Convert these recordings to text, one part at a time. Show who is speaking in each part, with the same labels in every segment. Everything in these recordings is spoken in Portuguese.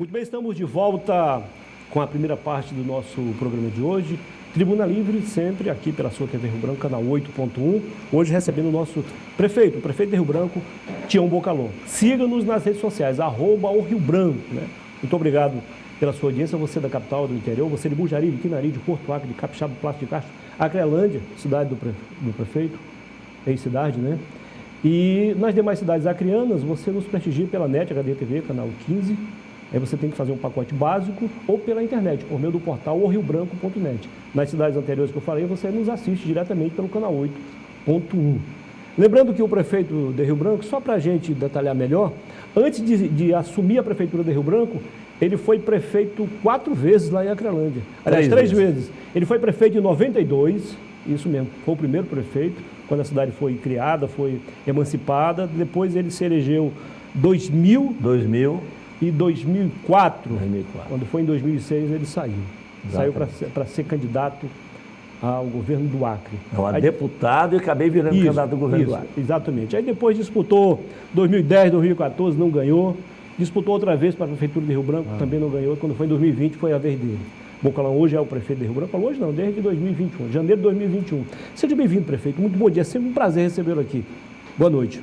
Speaker 1: Muito bem, estamos de volta com a primeira parte do nosso programa de hoje. Tribuna Livre, sempre aqui pela sua TV Rio Branco, canal 8.1. Hoje recebendo o nosso prefeito, o prefeito de Rio Branco, Tião Bocalon. Siga-nos nas redes sociais, @oRioBranco, né? Muito obrigado pela sua audiência, você da capital, do interior, você de Bujari, de Quinari, de Porto Acre, de Capixaba, Plástico de Castro, Acrelândia, cidade do prefeito, ex-cidade, né? E nas demais cidades acrianas, você nos prestigia pela NET, HD TV, canal 15. Aí você tem que fazer um pacote básico ou pela internet, por meio do portal oriobranco.net. Nas cidades anteriores que eu falei, você nos assiste diretamente pelo canal 8.1. Lembrando que o prefeito de Rio Branco, só para a gente detalhar melhor, antes de assumir a prefeitura de Rio Branco, ele foi prefeito 4 vezes lá em Acrelândia. Aliás, 3 vezes. Ele foi prefeito em 92, isso mesmo, foi o primeiro prefeito, quando a cidade foi criada, foi emancipada. Depois ele se elegeu 2000 e 2004. Quando foi em 2006, ele saiu. Exatamente. Saiu para ser candidato ao governo do Acre.
Speaker 2: Aí, deputado e acabei virando candidato do governo do Acre.
Speaker 1: Exatamente. Aí depois disputou 2010, 2014, não ganhou. Disputou outra vez para a Prefeitura de Rio Branco, também não ganhou. Quando foi em 2020, foi a vez dele. Bocalon hoje é o prefeito de Rio Branco. Hoje não, desde 2021, janeiro de 2021. Seja bem-vindo, prefeito. Muito bom dia. É sempre um prazer recebê-lo aqui. Boa noite.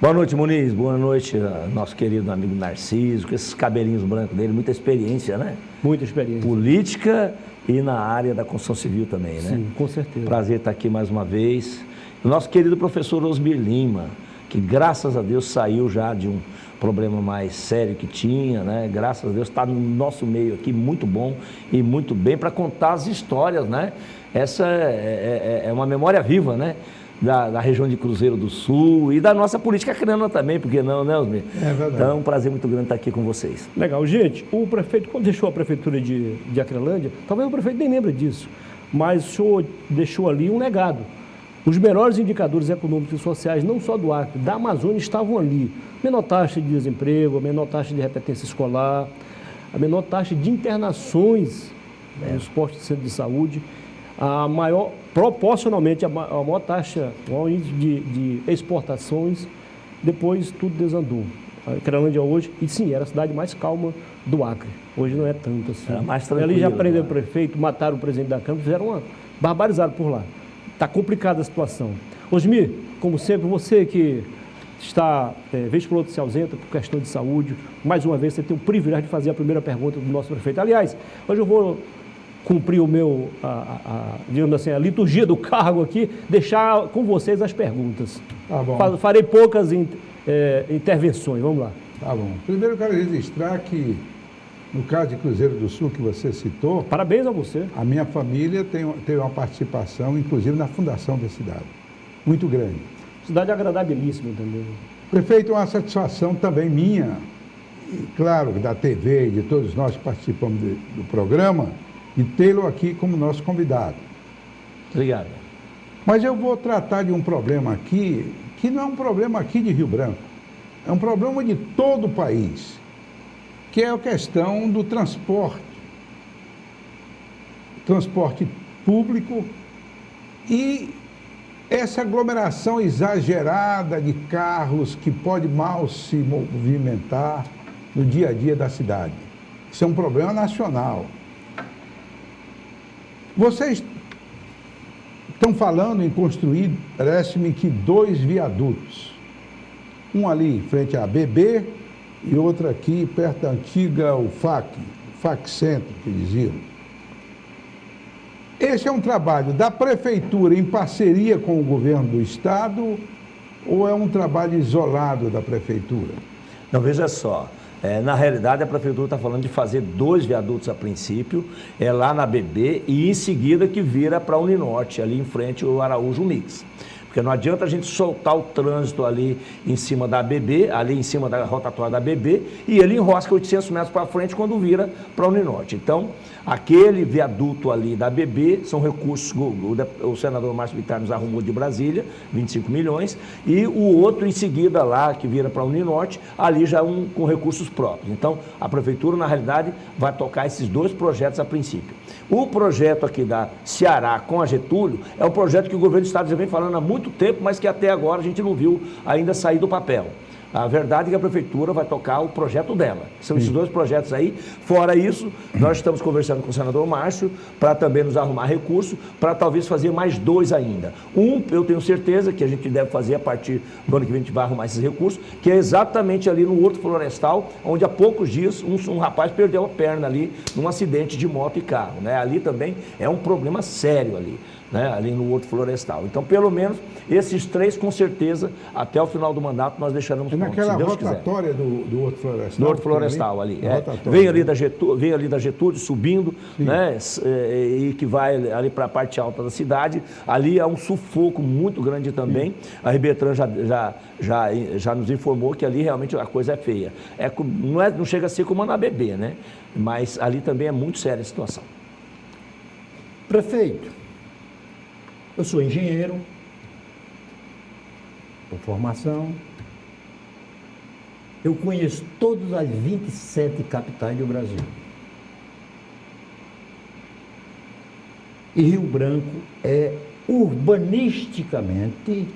Speaker 2: Boa noite, Muniz. Boa noite, nosso querido amigo Narciso, com esses cabelinhos brancos dele, muita experiência, né?
Speaker 1: Muita experiência.
Speaker 2: Política e na área da construção civil também, né?
Speaker 1: Sim, com certeza.
Speaker 2: Prazer estar aqui mais uma vez. O nosso querido professor Osmir Lima, que graças a Deus saiu já de um problema mais sério que tinha, né? Graças a Deus está no nosso meio aqui, muito bom e muito bem para contar as histórias, né? Essa é uma memória viva, né? Da região de Cruzeiro do Sul e da nossa política acreana também, porque não, né, Osmir?
Speaker 1: É verdade.
Speaker 2: Então, é um prazer muito grande estar aqui com vocês.
Speaker 1: Legal. Gente, o prefeito, quando deixou a prefeitura de Acrelândia, talvez o prefeito nem lembre disso, mas o senhor deixou ali um legado. Os melhores indicadores econômicos e sociais, não só do Acre, da Amazônia, estavam ali. Menor taxa de desemprego, a menor taxa de repetência escolar, a menor taxa de internações nos postos de centro de saúde, a maior, proporcionalmente, a maior taxa, o maior índice de exportações. Depois tudo desandou. A Acrelândia hoje, e sim, era a cidade mais calma do Acre. Hoje não é tanto assim.
Speaker 2: Era mais tranquilo.
Speaker 1: Ali já prenderam o prefeito, mataram o presidente da Câmara, fizeram uma barbarizada por lá. Está complicada a situação. Osmir, como sempre, você que está, vez por outra, se ausenta por questão de saúde, mais uma vez você tem o privilégio de fazer a primeira pergunta do nosso prefeito. Aliás, hoje eu vou cumprir o meu, digamos assim, a liturgia do cargo aqui, deixar com vocês as perguntas.
Speaker 3: Tá bom.
Speaker 1: Farei poucas intervenções, vamos lá.
Speaker 3: Tá bom. Primeiro eu quero registrar que, no caso de Cruzeiro do Sul, que você citou,
Speaker 1: Parabéns a você.
Speaker 3: a minha família teve uma participação, inclusive, na fundação da cidade. Muito grande.
Speaker 1: Cidade agradabilíssima também.
Speaker 3: Prefeito, é uma satisfação também minha, e claro, da TV e de todos nós que participamos do programa, e tê-lo aqui como nosso convidado.
Speaker 2: Obrigado.
Speaker 3: Mas eu vou tratar de um problema aqui, que não é um problema aqui de Rio Branco, é um problema de todo o país, que é a questão do transporte público e essa aglomeração exagerada de carros que pode mal se movimentar no dia a dia da cidade. Isso é um problema nacional. Vocês estão falando em construir, parece-me que 2 viadutos. Um ali em frente à BB e outro aqui perto da antiga FAC Centro, que diziam. Esse é um trabalho da Prefeitura em parceria com o governo do Estado ou é um trabalho isolado da Prefeitura?
Speaker 2: Não, veja só. Na realidade, a Prefeitura está falando de fazer 2 viadutos a princípio, lá na BB e em seguida que vira para a Uninorte, ali em frente ao Araújo Mix. Porque não adianta a gente soltar o trânsito ali em cima da BB, ali em cima da rotatória da BB, e ele enrosca 800 metros para frente quando vira para a Uninorte. Então, aquele viaduto ali da BB são recursos, o senador Márcio Bittar nos arrumou de Brasília, 25 milhões, e o outro em seguida lá, que vira para a Uninorte, ali já com recursos próprios. Então, a Prefeitura, na realidade, vai tocar esses 2 projetos a princípio. O projeto aqui da Ceará com a Getúlio é um projeto que o governo do Estado já vem falando há muito tempo, mas que até agora a gente não viu ainda sair do papel. A verdade é que a prefeitura vai tocar o projeto dela. São esses dois projetos aí. Fora isso, nós estamos conversando com o senador Márcio para também nos arrumar recurso, para talvez fazer mais 2 ainda. Eu tenho certeza que a gente deve fazer a partir do ano que vem, a gente vai arrumar esses recursos, que é exatamente ali no Horto Florestal, onde há poucos dias um rapaz perdeu a perna ali num acidente de moto e carro, né? Ali também é um problema sério ali, né? Ali no Horto Florestal. Então, pelo menos, esses 3, com certeza, até o final do mandato, nós deixaremos pronto,
Speaker 3: naquela
Speaker 2: se Deus
Speaker 3: rotatória do Horto Florestal?
Speaker 2: do Horto Florestal ali. Vem ali da Getúlio, subindo, né? E que vai ali para a parte alta da cidade. Ali há um sufoco muito grande também. A Ribetran já nos informou que ali realmente a coisa é feia. Não chega a ser como na BB, né? Mas ali também é muito séria a situação.
Speaker 4: Prefeito, eu sou engenheiro, por formação. Eu conheço todas as 27 capitais do Brasil. E Rio Branco é urbanisticamente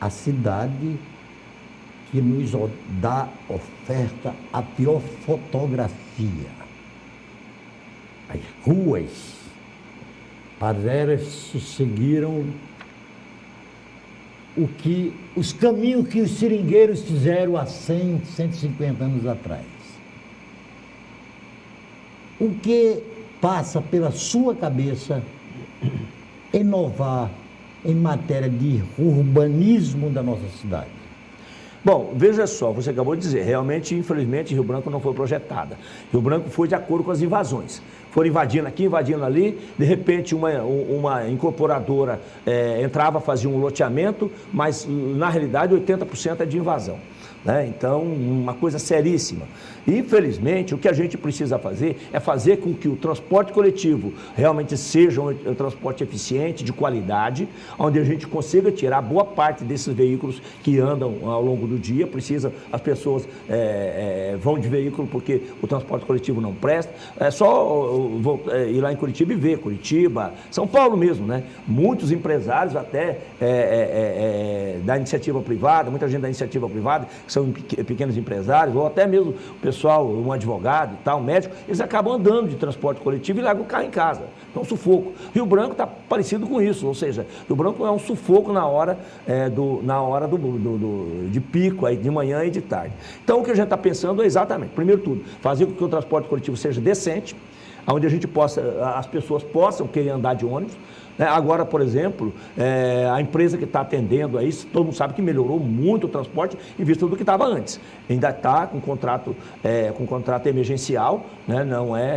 Speaker 4: a cidade que nos oferta a pior fotografia. As ruas parece seguiram os caminhos que os seringueiros fizeram há 100, 150 anos atrás. O que passa pela sua cabeça inovar em matéria de urbanismo da nossa cidade?
Speaker 2: Bom, veja só, você acabou de dizer, realmente, infelizmente, Rio Branco não foi projetada. Rio Branco foi de acordo com as invasões. Foram invadindo aqui, invadindo ali, de repente uma incorporadora entrava, fazia um loteamento, mas na realidade 80% é de invasão. Né? Então, uma coisa seríssima. E, infelizmente, o que a gente precisa fazer é fazer com que o transporte coletivo realmente seja um transporte eficiente, de qualidade, onde a gente consiga tirar boa parte desses veículos que andam ao longo do dia. As pessoas vão de veículo porque o transporte coletivo não presta. É só ir lá em Curitiba e ver. Curitiba, São Paulo mesmo, né? Muitos empresários até da iniciativa privada, muita gente da iniciativa privada, que são pequenos empresários, ou até mesmo o pessoal, um advogado e tal, um médico, eles acabam andando de transporte coletivo e largam o carro em casa. Então, sufoco. Rio Branco está parecido com isso, ou seja, Rio Branco é um sufoco na hora de pico, aí, de manhã e de tarde. Então, o que a gente está pensando é exatamente, primeiro tudo, fazer com que o transporte coletivo seja decente, onde as pessoas possam querer andar de ônibus. Agora, por exemplo, a empresa que está atendendo a isso, todo mundo sabe que melhorou muito o transporte em vista do que estava antes. Ainda está com contrato emergencial, né?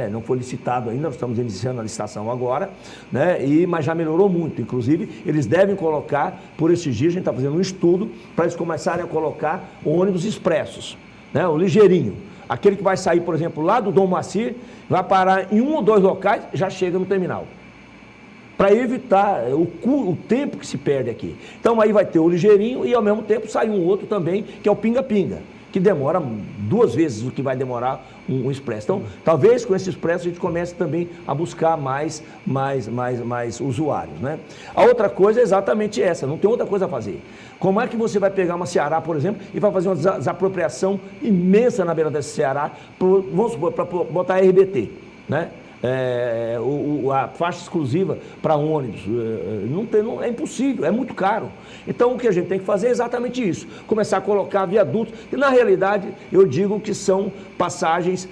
Speaker 2: Não foi licitado ainda, nós estamos iniciando a licitação agora, né? Mas já melhorou muito. Inclusive, eles devem colocar, por esses dias, a gente está fazendo um estudo para eles começarem a colocar ônibus expressos, né? O ligeirinho. Aquele que vai sair, por exemplo, lá do Dom Moacir, vai parar em 1 ou 2 locais, já chega no terminal. Para evitar o tempo que se perde aqui. Então aí vai ter o ligeirinho e ao mesmo tempo sai um outro também, que é o pinga-pinga, que demora 2 vezes o que vai demorar um expresso. Então, talvez com esse expresso a gente comece também a buscar mais usuários, né? A outra coisa é exatamente essa, não tem outra coisa a fazer. Como é que você vai pegar uma Ceará, por exemplo, e vai fazer uma desapropriação imensa na beira dessa Ceará, vamos supor, para botar RBT, né? A faixa exclusiva para ônibus, é impossível, é muito caro. Então o que a gente tem que fazer é exatamente isso, começar a colocar viadutos, que na realidade eu digo que são passagens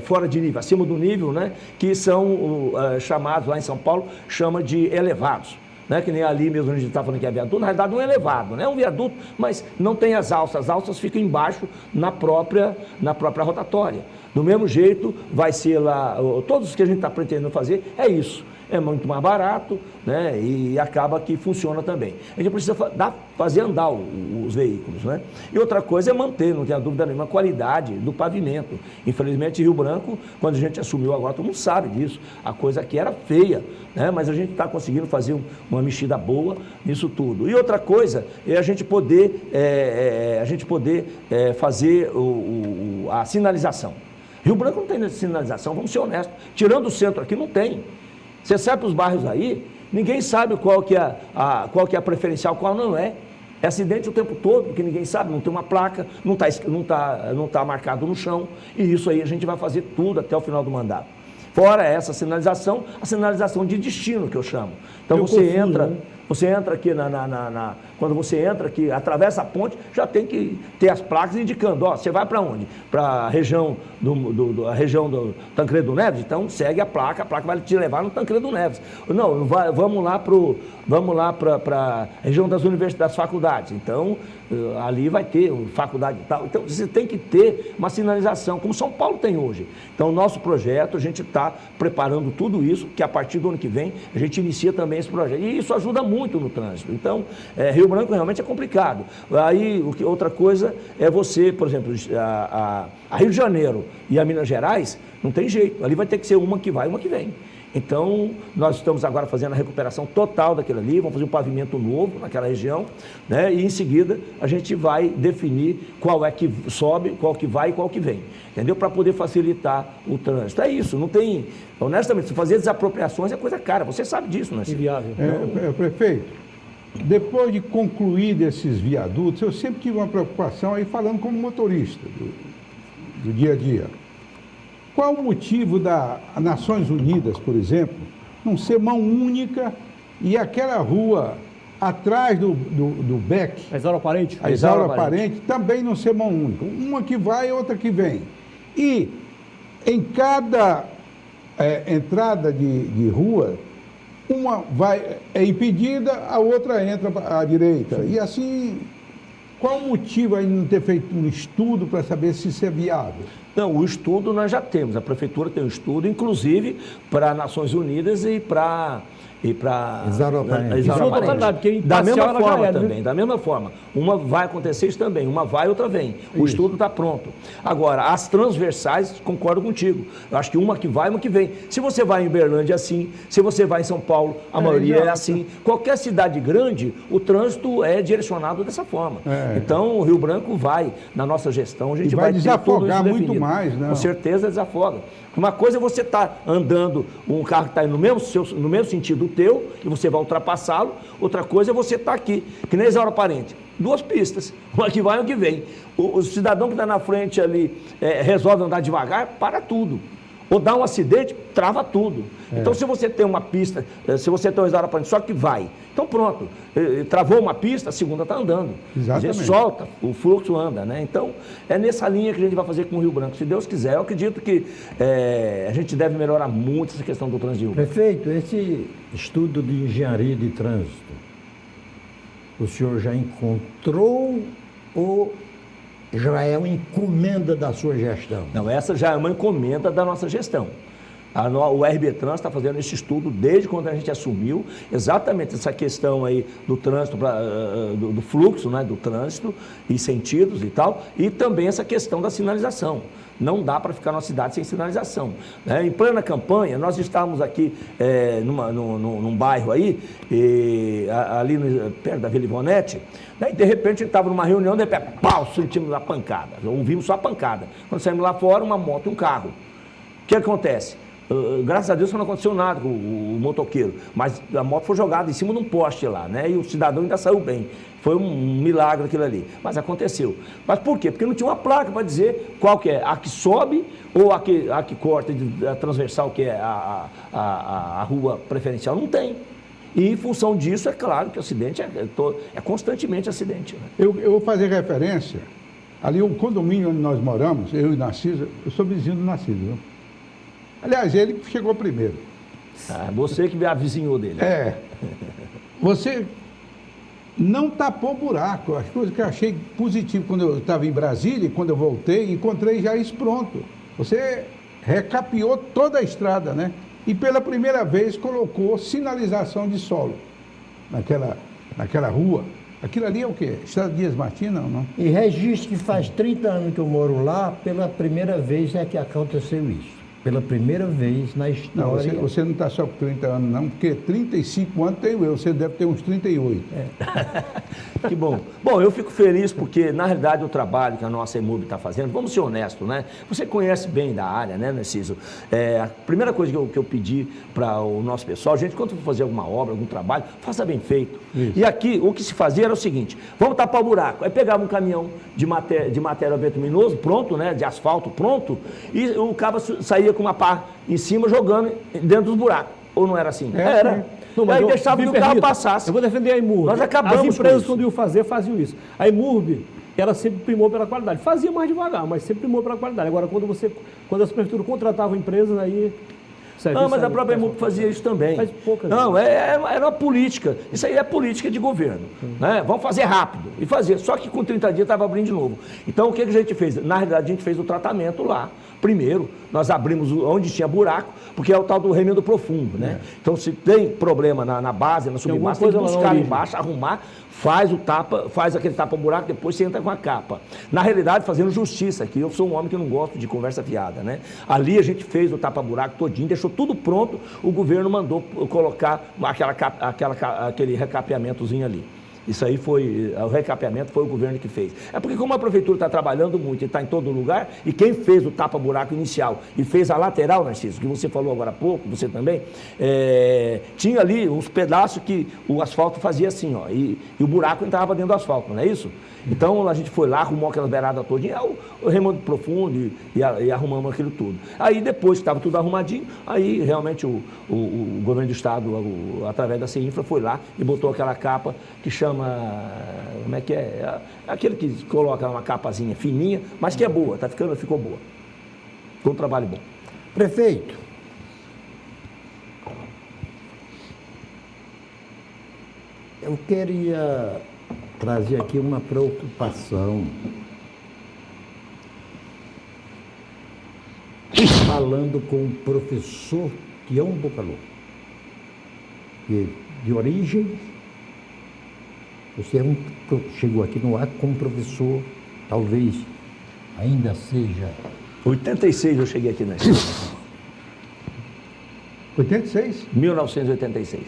Speaker 2: fora de nível, acima do nível, né? Que são chamados lá em São Paulo, chama de elevados. Né, que nem ali mesmo a gente está falando que é viaduto, na realidade não é elevado, né? É um viaduto, mas não tem as alças ficam embaixo na própria rotatória. Do mesmo jeito, vai ser lá, todos os que a gente está pretendendo fazer, é isso. É muito mais barato, né? E acaba que funciona também. A gente precisa fazer andar os veículos, né? E outra coisa é manter, não tenha dúvida nenhuma, a qualidade do pavimento. Infelizmente, Rio Branco, quando a gente assumiu agora, todo mundo sabe disso, a coisa aqui era feia, né? Mas a gente está conseguindo fazer uma mexida boa nisso tudo. E outra coisa é a gente poder, fazer a sinalização. Rio Branco não tem sinalização, vamos ser honestos. Tirando o centro aqui, não tem. Você sai para os bairros aí, ninguém sabe qual que é a preferencial, qual não é. É acidente o tempo todo, porque ninguém sabe, não tem uma placa, não tá marcado no chão, e isso aí a gente vai fazer tudo até o final do mandato. Fora essa sinalização, a sinalização de destino que eu chamo. Então você entra aqui quando você entra aqui, atravessa a ponte, já tem que ter as placas indicando, ó, você vai para onde? Para a região a região do Tancredo Neves, então segue a placa vai te levar no Tancredo Neves. Não, vamos lá para a região das universidades, das faculdades. Então, ali vai ter faculdade e tal. Então, você tem que ter uma sinalização, como São Paulo tem hoje. Então, o nosso projeto, a gente está preparando tudo isso, que a partir do ano que vem, a gente inicia também esse projeto. E isso ajuda muito no trânsito. Então, Rio Branco realmente é complicado. Aí, outra coisa é você, por exemplo, a Rio de Janeiro e a Minas Gerais, não tem jeito. Ali vai ter que ser uma que vai e uma que vem. Então, nós estamos agora fazendo a recuperação total daquilo ali, vamos fazer um pavimento novo naquela região, né? E em seguida a gente vai definir qual é que sobe, qual que vai e qual que vem, entendeu? Para poder facilitar o trânsito. É isso, não tem... Honestamente, se fazer desapropriações é coisa cara, você sabe disso, né?
Speaker 1: Inviável.
Speaker 3: Prefeito, depois de concluir esses viadutos, eu sempre tive uma preocupação aí falando como motorista do dia a dia. Qual o motivo das Nações Unidas, por exemplo, não ser mão única e aquela rua atrás do BEC,
Speaker 1: A Isaura Parente?
Speaker 3: a Isaura Parente, também não ser mão única? Uma que vai e outra que vem. E em cada entrada de rua, uma é impedida, a outra entra à direita. E assim, qual o motivo aí de não ter feito um estudo para saber se isso é viável?
Speaker 2: Não, o estudo nós já temos, a Prefeitura tem um estudo, inclusive para Nações Unidas e para
Speaker 4: Isaura Parente.
Speaker 2: Da mesma forma também, da mesma forma. Uma vai acontecer isso também, uma vai, outra vem. O estudo está pronto. Agora, as transversais, concordo contigo. Eu acho que uma que vai, uma que vem. Se você vai em Uberlândia é assim, se você vai em São Paulo, a maioria é assim. Qualquer cidade grande, o trânsito é direcionado dessa forma. Então, o Rio Branco vai, na nossa gestão, a gente vai
Speaker 3: desafogar muito mais, né?
Speaker 2: Com certeza desafoga. Uma coisa é você estar andando, um carro que está no mesmo sentido teu, e você vai ultrapassá-lo. Outra coisa é você estar aqui, que nem Isaura Parente. 2 pistas, uma que vai e uma que vem. O cidadão que está na frente ali resolve andar devagar, para tudo. Ou dá um acidente, trava tudo. Então, se você tem uma pista, se você tem uma Isaura Parente, só que vai. Então, pronto. Travou uma pista, a segunda está andando.
Speaker 3: Exatamente.
Speaker 2: A gente solta, o fluxo anda, né? Então, é nessa linha que a gente vai fazer com o Rio Branco. Se Deus quiser, eu acredito que a gente deve melhorar muito essa questão do trânsito de Rio Branco.
Speaker 4: Prefeito, esse estudo de engenharia de trânsito, o senhor já encontrou ou já é uma encomenda da sua gestão?
Speaker 2: Não, essa já é uma encomenda da nossa gestão. O RB Trans está fazendo esse estudo desde quando a gente assumiu, exatamente essa questão aí do trânsito, do fluxo, né, do trânsito e sentidos e tal, e também essa questão da sinalização. Não dá para ficar numa cidade sem sinalização, né? Em plena campanha, nós estávamos aqui num bairro aí, ali perto da Vila Ivonete, né? E de repente a gente estava numa reunião, de repente, pau, sentimos a pancada, ouvimos só a pancada. Quando saímos lá fora, uma moto e um carro. O que acontece? Graças a Deus não aconteceu nada com o motoqueiro, mas a moto foi jogada em cima de um poste lá, né? E o cidadão ainda saiu bem. Foi um milagre aquilo ali, mas aconteceu. Mas por quê? Porque não tinha uma placa para dizer qual que é, a que sobe ou a que corta, a transversal, que é a rua preferencial. Não tem. E em função disso, é claro que o acidente é constantemente acidente. Né?
Speaker 3: Eu vou fazer referência, ali o condomínio onde nós moramos, eu e Narciso, eu sou vizinho do Narciso, viu? Aliás, ele que chegou primeiro.
Speaker 2: Você que avizinhou dele.
Speaker 3: Você não tapou buraco. As coisas que eu achei positivo quando eu estava em Brasília, e quando eu voltei, encontrei já isso pronto. Você recapeou toda a estrada, né? E pela primeira vez colocou sinalização de solo naquela rua. Aquilo ali é o quê? Estrada Dias Martins, não?
Speaker 4: E registro que faz 30 anos que eu moro lá, pela primeira vez é que aconteceu isso. pela primeira vez na
Speaker 3: Não,
Speaker 4: história.
Speaker 3: você não está só com 30 anos, não, porque 35 anos tenho eu, você deve ter uns 38.
Speaker 2: Que bom. Bom, eu fico feliz porque, na realidade, o trabalho que a nossa EMURB está fazendo, vamos ser honestos, né? Você conhece bem da área, né, Narciso? A primeira coisa que eu pedi para o nosso pessoal, gente, quando for fazer alguma obra, algum trabalho, faça bem feito. Isso. E aqui, o que se fazia era o seguinte, vamos tapar o buraco. Aí pegava um caminhão de matéria bituminoso, pronto, né, de asfalto pronto, e o cabo saía com uma pá em cima, jogando dentro dos buracos. Ou não era assim? Era.
Speaker 1: Não,
Speaker 2: aí deixava que o carro passasse.
Speaker 1: Eu vou defender a EMURB.
Speaker 2: Nós acabamos.
Speaker 1: As empresas, quando iam fazer, faziam isso. A EMURB, ela sempre primou pela qualidade. Fazia mais devagar, mas sempre primou pela qualidade. Agora, quando as prefeituras contratavam empresas, aí...
Speaker 2: Não, mas a própria EMURB fazia isso também.
Speaker 1: Faz poucas
Speaker 2: não, era uma política. Isso aí é política de governo. Né? Vamos fazer rápido. E fazer. Só que com 30 dias estava abrindo de novo. Então, o que a gente fez? Na realidade, a gente fez o tratamento lá. Primeiro, nós abrimos onde tinha buraco, porque é o tal do remendo profundo, né? Então, se tem problema na base, na submassa, tem que buscar embaixo, arrumar, faz aquele tapa-buraco, depois você entra com a capa. Na realidade, fazendo justiça, que eu sou um homem que não gosto de conversa fiada, né? Ali a gente fez o tapa-buraco todinho, deixou tudo pronto, o governo mandou colocar aquele recapeamentozinho ali. Isso aí o recapeamento foi o governo que fez. É porque como a prefeitura está trabalhando muito e está em todo lugar, e quem fez o tapa-buraco inicial e fez a lateral, Narciso, que você falou agora há pouco, você também, tinha ali uns pedaços que o asfalto fazia assim, ó, e o buraco entrava dentro do asfalto, não é isso? Então a gente foi lá, arrumou aquelas beiradas todinhas, o remonte profundo e arrumamos aquilo tudo. Aí depois que estava tudo arrumadinho, aí realmente o governo do estado, através da CEINFRA, foi lá e botou aquela capa que chama, como é que é? Aquele que coloca uma capazinha fininha, mas que é boa, ficou boa. Ficou um trabalho bom.
Speaker 4: Prefeito, eu queria trazer aqui uma preocupação. Falando com o professor Tião Bocalô, que de origem, você chegou aqui no ato como professor, talvez ainda seja...
Speaker 2: 86 eu cheguei aqui na escola.
Speaker 3: 86?
Speaker 2: 1986.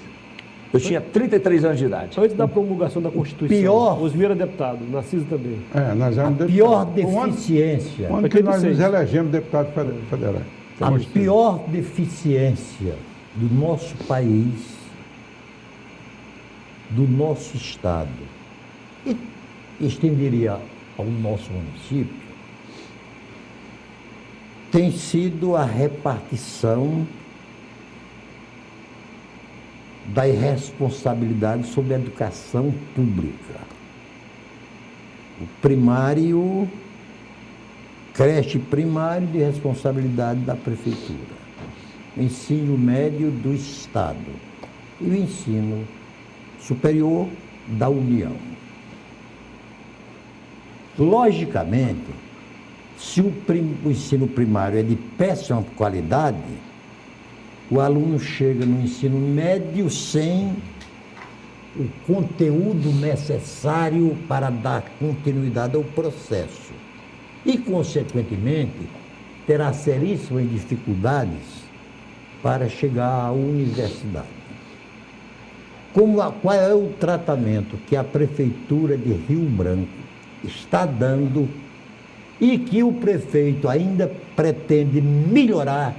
Speaker 2: Eu tinha 33 anos de idade.
Speaker 1: Antes da promulgação da Constituição. Osmir era deputado, Narciso também.
Speaker 3: Nós éramos deputados.
Speaker 4: Pior deficiência.
Speaker 3: Quando que nós nos elegemos deputado federal?
Speaker 4: A pior deficiência do nosso país, do nosso estado, e estenderia ao nosso município, tem sido a repartição da irresponsabilidade sobre a educação pública. O primário, creche primário de responsabilidade da prefeitura, o ensino médio do estado e o ensino superior da União. Logicamente, se o ensino primário é de péssima qualidade, o aluno chega no ensino médio sem o conteúdo necessário para dar continuidade ao processo e, consequentemente, terá seríssimas dificuldades para chegar à universidade. Qual é o tratamento que a Prefeitura de Rio Branco está dando e que o prefeito ainda pretende melhorar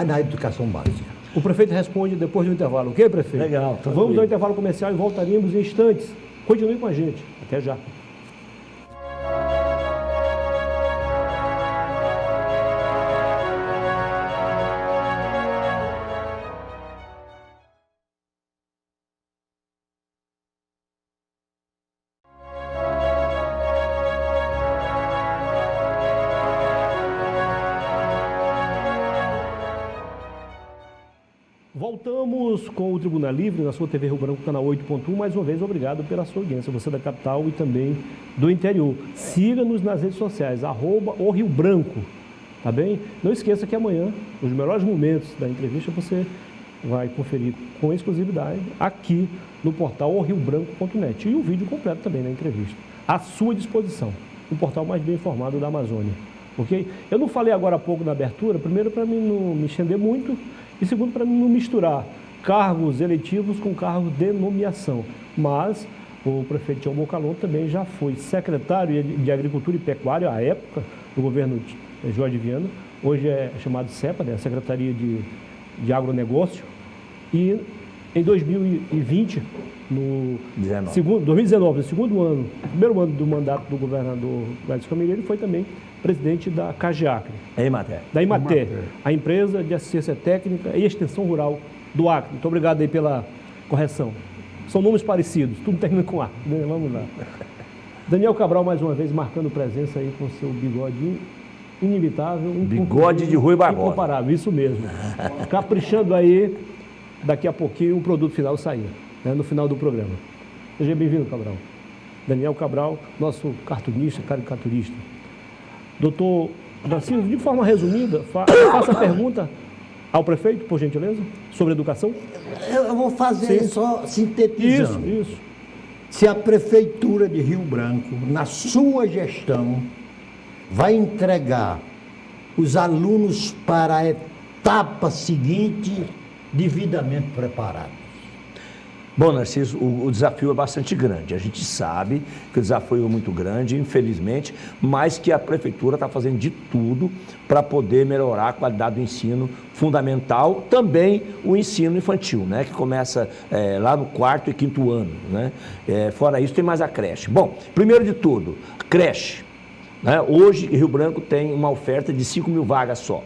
Speaker 4: na educação básica?
Speaker 1: O prefeito responde depois do intervalo, ok, prefeito?
Speaker 2: Legal.
Speaker 1: Vamos ao intervalo comercial e voltaremos em instantes. Continue com a gente. Até já. Voltamos com o Tribuna Livre, na sua TV Rio Branco, canal 8.1. Mais uma vez, obrigado pela sua audiência, você da capital e também do interior. Siga-nos nas redes sociais, @oRioBranco, tá bem? Não esqueça que amanhã, os melhores momentos da entrevista, você vai conferir com exclusividade aqui no portal oriobranco.net e o vídeo completo também da entrevista, à sua disposição, o portal mais bem informado da Amazônia. ok? Eu não falei agora há pouco na abertura, primeiro para mim não me estender muito e segundo para mim não misturar cargos eletivos com cargos de nomeação. Mas o prefeito Tião Mocalon também já foi secretário de Agricultura e Pecuária à época do governo de Jorge Viana, hoje é chamado SEPA, né? Secretaria de Agronegócio, e em 2020, no 2019, no segundo ano, primeiro ano do mandato do governador Gladys Camilo, ele foi também presidente da CAGEACRE.
Speaker 2: É Imater.
Speaker 1: Da Imater, a empresa de assistência técnica e extensão rural do Acre. Muito obrigado aí pela correção. São nomes parecidos, tudo termina com A, né? Vamos lá. Daniel Cabral, mais uma vez, marcando presença aí com seu bigode inimitável.
Speaker 2: Bigode de Rui Barbosa.
Speaker 1: Incomparável, isso mesmo. Caprichando aí, daqui a pouquinho o produto final sair, né, no final do programa. Seja bem-vindo, Cabral. Daniel Cabral, nosso cartunista, caricaturista. Doutor Narciso, de forma resumida, faça a pergunta ao prefeito, por gentileza, sobre educação.
Speaker 4: Eu vou fazer só sintetizando.
Speaker 1: Isso.
Speaker 4: Se a Prefeitura de Rio Branco, na sua gestão, vai entregar os alunos para a etapa seguinte devidamente preparados.
Speaker 2: Bom, Narciso, o desafio é bastante grande. A gente sabe que o desafio é muito grande, infelizmente, mas que a Prefeitura está fazendo de tudo para poder melhorar a qualidade do ensino fundamental, também o ensino infantil, né, que começa lá no 4º e 5º ano. Né? Fora isso, tem mais a creche. Bom, primeiro de tudo, creche. Né? Hoje, Rio Branco tem uma oferta de 5.000 vagas só.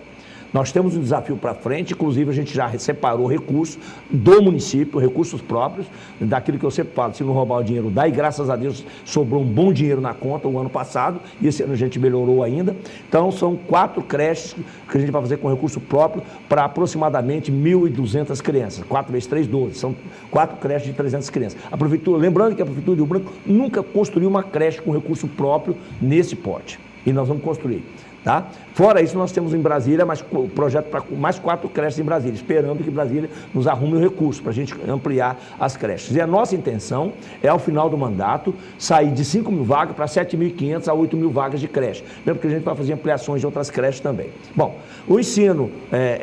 Speaker 2: Nós temos um desafio para frente, inclusive a gente já separou recursos do município, recursos próprios, daquilo que eu sempre falo, se não roubar o dinheiro dá, e graças a Deus sobrou um bom dinheiro na conta o ano passado, e esse ano a gente melhorou ainda. Então são 4 creches que a gente vai fazer com recurso próprio para aproximadamente 1.200 crianças, 4 vezes 3, 12, são 4 creches de 300 crianças. A Prefeitura, lembrando que a Prefeitura de Rio Branco nunca construiu uma creche com recurso próprio nesse porte, e nós vamos construir. Tá? Fora isso, nós temos em Brasília o projeto para mais 4 creches em Brasília, esperando que Brasília nos arrume o recurso para a gente ampliar as creches. E a nossa intenção é, ao final do mandato, sair de 5.000 vagas para 7.500 a 8.000 vagas de creche. Mesmo que a gente vai fazer ampliações de outras creches também. Bom, o ensino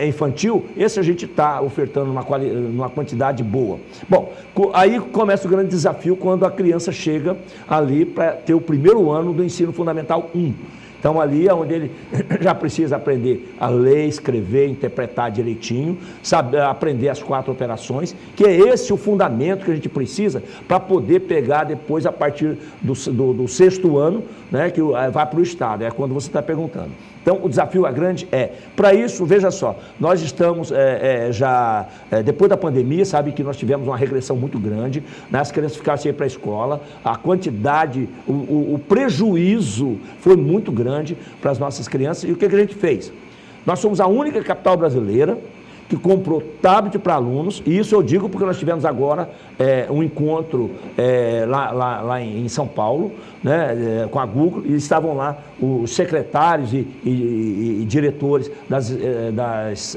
Speaker 2: infantil, esse a gente está ofertando numa quantidade boa. Bom, aí começa o grande desafio quando a criança chega ali para ter o primeiro ano do ensino fundamental 1. Então, ali é onde ele já precisa aprender a ler, escrever, interpretar direitinho, saber aprender as 4 operações, que é esse o fundamento que a gente precisa para poder pegar depois, a partir do 6º ano, né, que vai para o Estado, é quando você está perguntando. Então, o desafio grande para isso, veja só, nós estamos depois da pandemia, sabe que nós tivemos uma regressão muito grande, né, as crianças ficaram sem ir para a escola, a quantidade, o prejuízo foi muito grande para as nossas crianças, e o que a gente fez? Nós somos a única capital brasileira que comprou tablet para alunos, e isso eu digo porque nós tivemos agora um encontro lá em São Paulo, né, com a Google, e estavam lá os secretários e diretores das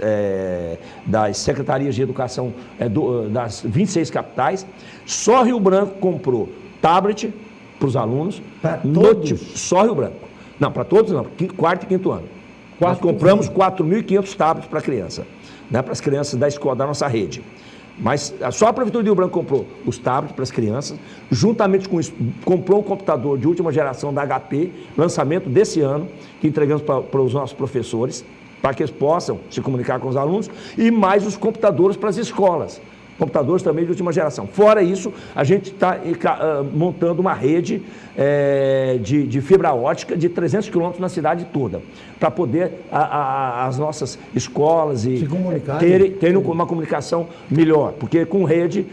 Speaker 2: secretarias de educação das 26 capitais. Só Rio Branco comprou tablet para os alunos.
Speaker 4: Para todos?
Speaker 2: Só Rio Branco. Não, para todos não, 4º e 5º ano. Nós compramos 4.500 tablets para a criança. Né, para as crianças da escola, da nossa rede. Mas só a Prefeitura de Rio Branco comprou os tablets para as crianças, juntamente com isso, comprou um computador de última geração da HP, lançamento desse ano, que entregamos para os nossos professores, para que eles possam se comunicar com os alunos, e mais os computadores para as escolas. Computadores também de última geração. Fora isso, a gente está montando uma rede de fibra ótica de 300 quilômetros na cidade toda, para poder as nossas escolas terem uma comunicação melhor, porque com rede,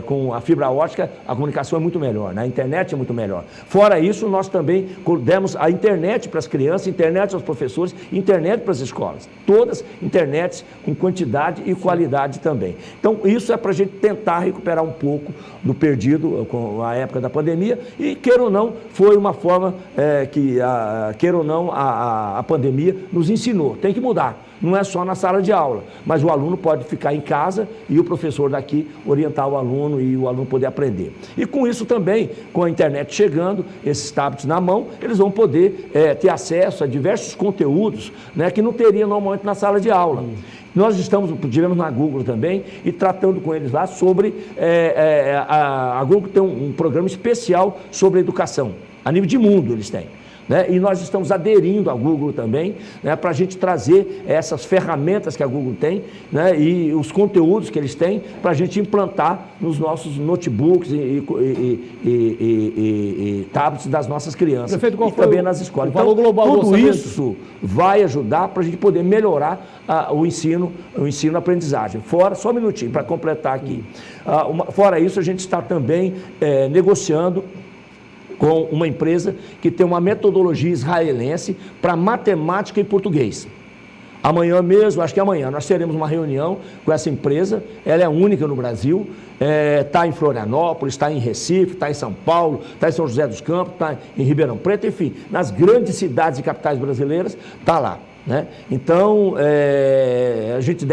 Speaker 2: com a fibra ótica, a comunicação é muito melhor, né? A internet é muito melhor. Fora isso, nós também demos a internet para as crianças, internet aos professores, internet para as escolas. Todas internets com quantidade e qualidade também. Então, isso é para a gente tentar recuperar um pouco do perdido com a época da pandemia, e, queira ou não, foi uma forma que, queira ou não, a pandemia nos ensinou. Tem que mudar. não é só na sala de aula, mas o aluno pode ficar em casa e o professor daqui orientar o aluno e o aluno poder aprender. E com isso também, com a internet chegando, esses tablets na mão, eles vão poder ter acesso a diversos conteúdos, né, que não teria normalmente na sala de aula. Nós estivemos na Google também e tratando com eles lá sobre, a Google tem um programa especial sobre educação, a nível de mundo eles têm. Né? E nós estamos aderindo à Google também, né, para a gente trazer essas ferramentas que a Google tem, né, e os conteúdos que eles têm para a gente implantar nos nossos notebooks e tablets das nossas crianças.
Speaker 1: Prefeito, qual
Speaker 2: e
Speaker 1: foi
Speaker 2: também nas escolas.
Speaker 1: o valor global do
Speaker 2: tudo
Speaker 1: orçamento?
Speaker 2: isso vai ajudar para a gente poder melhorar o ensino-aprendizagem. Fora, só um minutinho para completar aqui. Fora isso, a gente está também negociando com uma empresa que tem uma metodologia israelense para matemática e português. Amanhã mesmo, acho que amanhã, nós teremos uma reunião com essa empresa, ela é única no Brasil, está em Florianópolis, está em Recife, está em São Paulo, está em São José dos Campos, está em Ribeirão Preto, enfim, nas grandes cidades e capitais brasileiras, está lá. Né? Então, a gente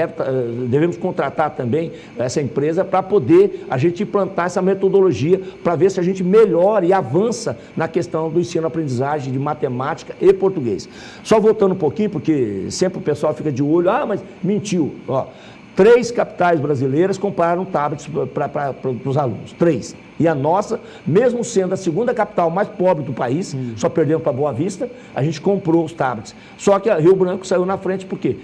Speaker 2: devemos contratar também essa empresa para poder a gente implantar essa metodologia para ver se a gente melhora e avança na questão do ensino-aprendizagem de matemática e português. Só voltando um pouquinho, porque sempre o pessoal fica de olho, mas mentiu. 3 capitais brasileiras compraram tablets para os alunos, 3. E a nossa, mesmo sendo a segunda capital mais pobre do país, só perdemos para Boa Vista, a gente comprou os tablets. Só que a Rio Branco saiu na frente porque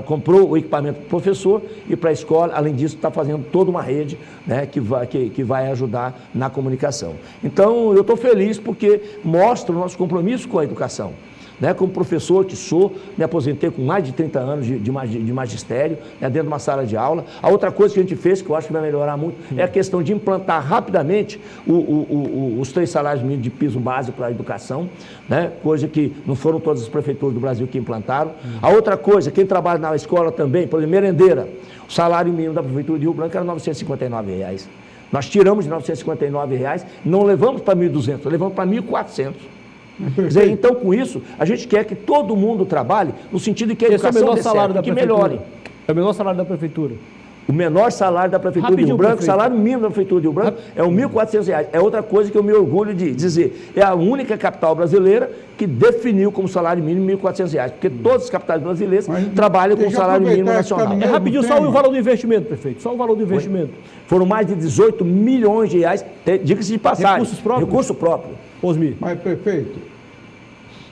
Speaker 2: comprou o equipamento para o professor e para a escola, além disso está fazendo toda uma rede, né, que vai ajudar na comunicação. Então eu estou feliz porque mostra o nosso compromisso com a educação. Né, como professor que sou, me aposentei com mais de 30 anos de magistério, né, dentro de uma sala de aula. A outra coisa que a gente fez, que eu acho que vai melhorar muito, é a questão de implantar rapidamente os 3 salários mínimos de piso básico para a educação, né, coisa que não foram todas as prefeituras do Brasil que implantaram. A outra coisa, quem trabalha na escola também, por exemplo, merendeira, o salário mínimo da Prefeitura de Rio Branco era R$ 959. Nós tiramos de R$ 959, não levamos para 1.200, levamos para 1.400. Quer dizer, então, com isso, a gente quer que todo mundo trabalhe no sentido de que a educação dê certo, que melhore.
Speaker 1: É o menor salário da Prefeitura.
Speaker 2: O menor salário da Prefeitura de Rio Branco, o salário mínimo da Prefeitura de Rio Branco é R$ 1.400. É outra coisa que eu me orgulho de dizer. É a única capital brasileira que definiu como salário mínimo R$ 1.400, porque todas as capitais brasileiras trabalham com o salário mínimo nacional.
Speaker 1: Rapidinho, só o valor do investimento, prefeito, só o valor do investimento.
Speaker 2: Foram mais de 18 milhões de reais, diga-se de passagem.
Speaker 1: Recursos próprios?
Speaker 2: Recurso próprio.
Speaker 1: Osmir.
Speaker 3: Mas, prefeito,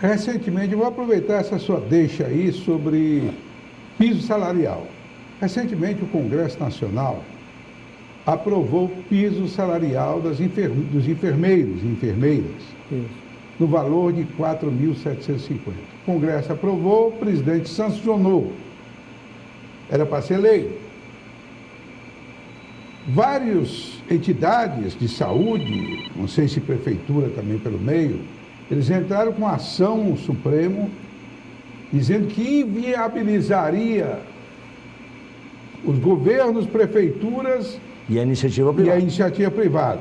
Speaker 3: recentemente, eu vou aproveitar essa sua deixa aí sobre piso salarial. Recentemente, o Congresso Nacional aprovou o piso salarial dos enfermeiros e enfermeiras, no valor de R$ 4.750. O Congresso aprovou, o presidente sancionou. Era para ser lei. Várias entidades de saúde, não sei se prefeitura também pelo meio, eles entraram com ação no Supremo, dizendo que inviabilizaria os governos, prefeituras
Speaker 2: e a iniciativa privada.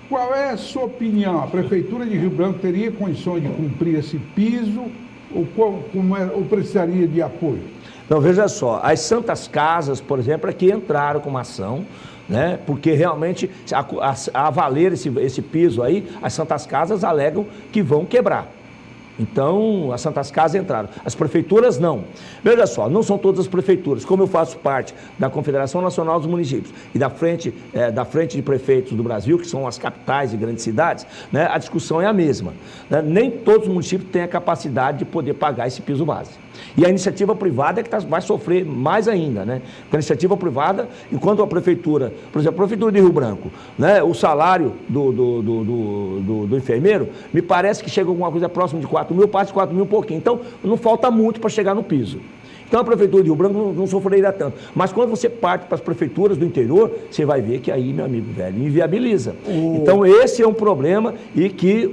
Speaker 3: Qual é a sua opinião? A Prefeitura de Rio Branco teria condições de cumprir esse piso ou precisaria de apoio?
Speaker 2: Então, veja só, as Santas Casas, por exemplo, aqui entraram com uma ação, né, porque realmente, a valer esse piso aí, as Santas Casas alegam que vão quebrar. Então, as Santas Casas entraram. As prefeituras não. Veja só, não são todas as prefeituras. Como eu faço parte da Confederação Nacional dos Municípios e da frente de prefeitos do Brasil, que são as capitais e grandes cidades, né, a discussão é a mesma. Né? Nem todos os municípios têm a capacidade de poder pagar esse piso base. E a iniciativa privada é que vai sofrer mais ainda, né? Porque a iniciativa privada, enquanto a prefeitura, por exemplo, a Prefeitura de Rio Branco, né, o salário do enfermeiro, me parece que chega alguma coisa próxima de 4 mil, parte de 4 mil e pouquinho. Então, não falta muito para chegar no piso. Então, a Prefeitura de Rio Branco não sofreria tanto. Mas quando você parte para as prefeituras do interior, você vai ver que aí, meu amigo velho, inviabiliza. Então, esse é um problema e que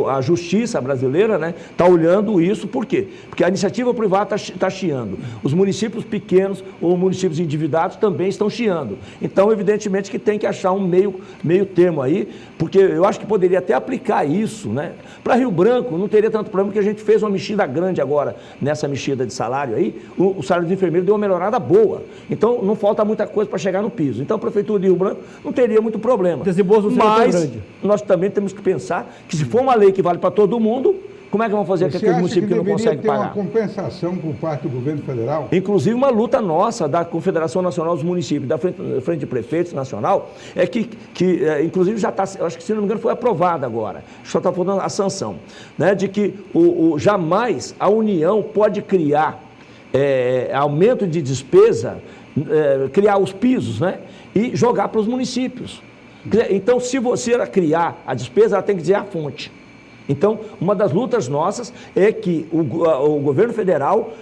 Speaker 2: a justiça brasileira, né, está olhando isso. Por quê? Porque a iniciativa privada está chiando. Os municípios pequenos ou municípios endividados também estão chiando. Então, evidentemente que tem que achar um meio termo aí, porque eu acho que poderia até aplicar isso, né? Para Rio Branco não teria tanto problema, porque a gente fez uma mexida grande agora, nessa mexida de salário aí. o salário dos enfermeiros deu uma melhorada boa. Então, não falta muita coisa para chegar no piso. Então, a Prefeitura de Rio Branco não teria muito problema.
Speaker 1: Desembolso não seria tão
Speaker 2: Mas
Speaker 1: grande.
Speaker 2: nós também temos que pensar que se for uma lei que vale para todo mundo, como é que vão fazer com
Speaker 3: Você
Speaker 2: aquele
Speaker 3: acha
Speaker 2: município que não
Speaker 3: deveria
Speaker 2: consegue
Speaker 3: ter uma
Speaker 2: pagar?
Speaker 3: compensação por parte do governo federal?
Speaker 2: Inclusive, uma luta nossa, da Confederação Nacional dos Municípios, da Frente de Prefeitos Nacional, é que inclusive já está, acho que se não me engano foi aprovada agora, só está faltando a sanção, né, de que jamais a União pode criar aumento de despesa, criar os pisos, né, e jogar para os municípios. Então, se você criar a despesa, ela tem que dizer a fonte. Então, uma das lutas nossas é que o governo federal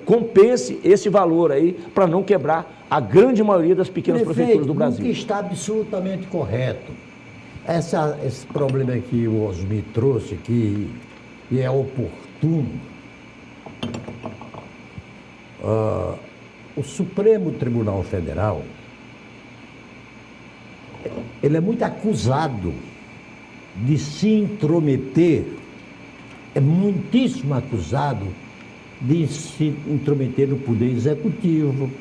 Speaker 2: compense esse valor aí para não quebrar a grande maioria das pequenas prefeituras do Brasil.
Speaker 4: O que está absolutamente correto. Esse problema que o Osmir trouxe aqui, e é oportuno, o Supremo Tribunal Federal, ele é muito acusado de se intrometer, é muitíssimo acusado de se intrometer no poder executivo.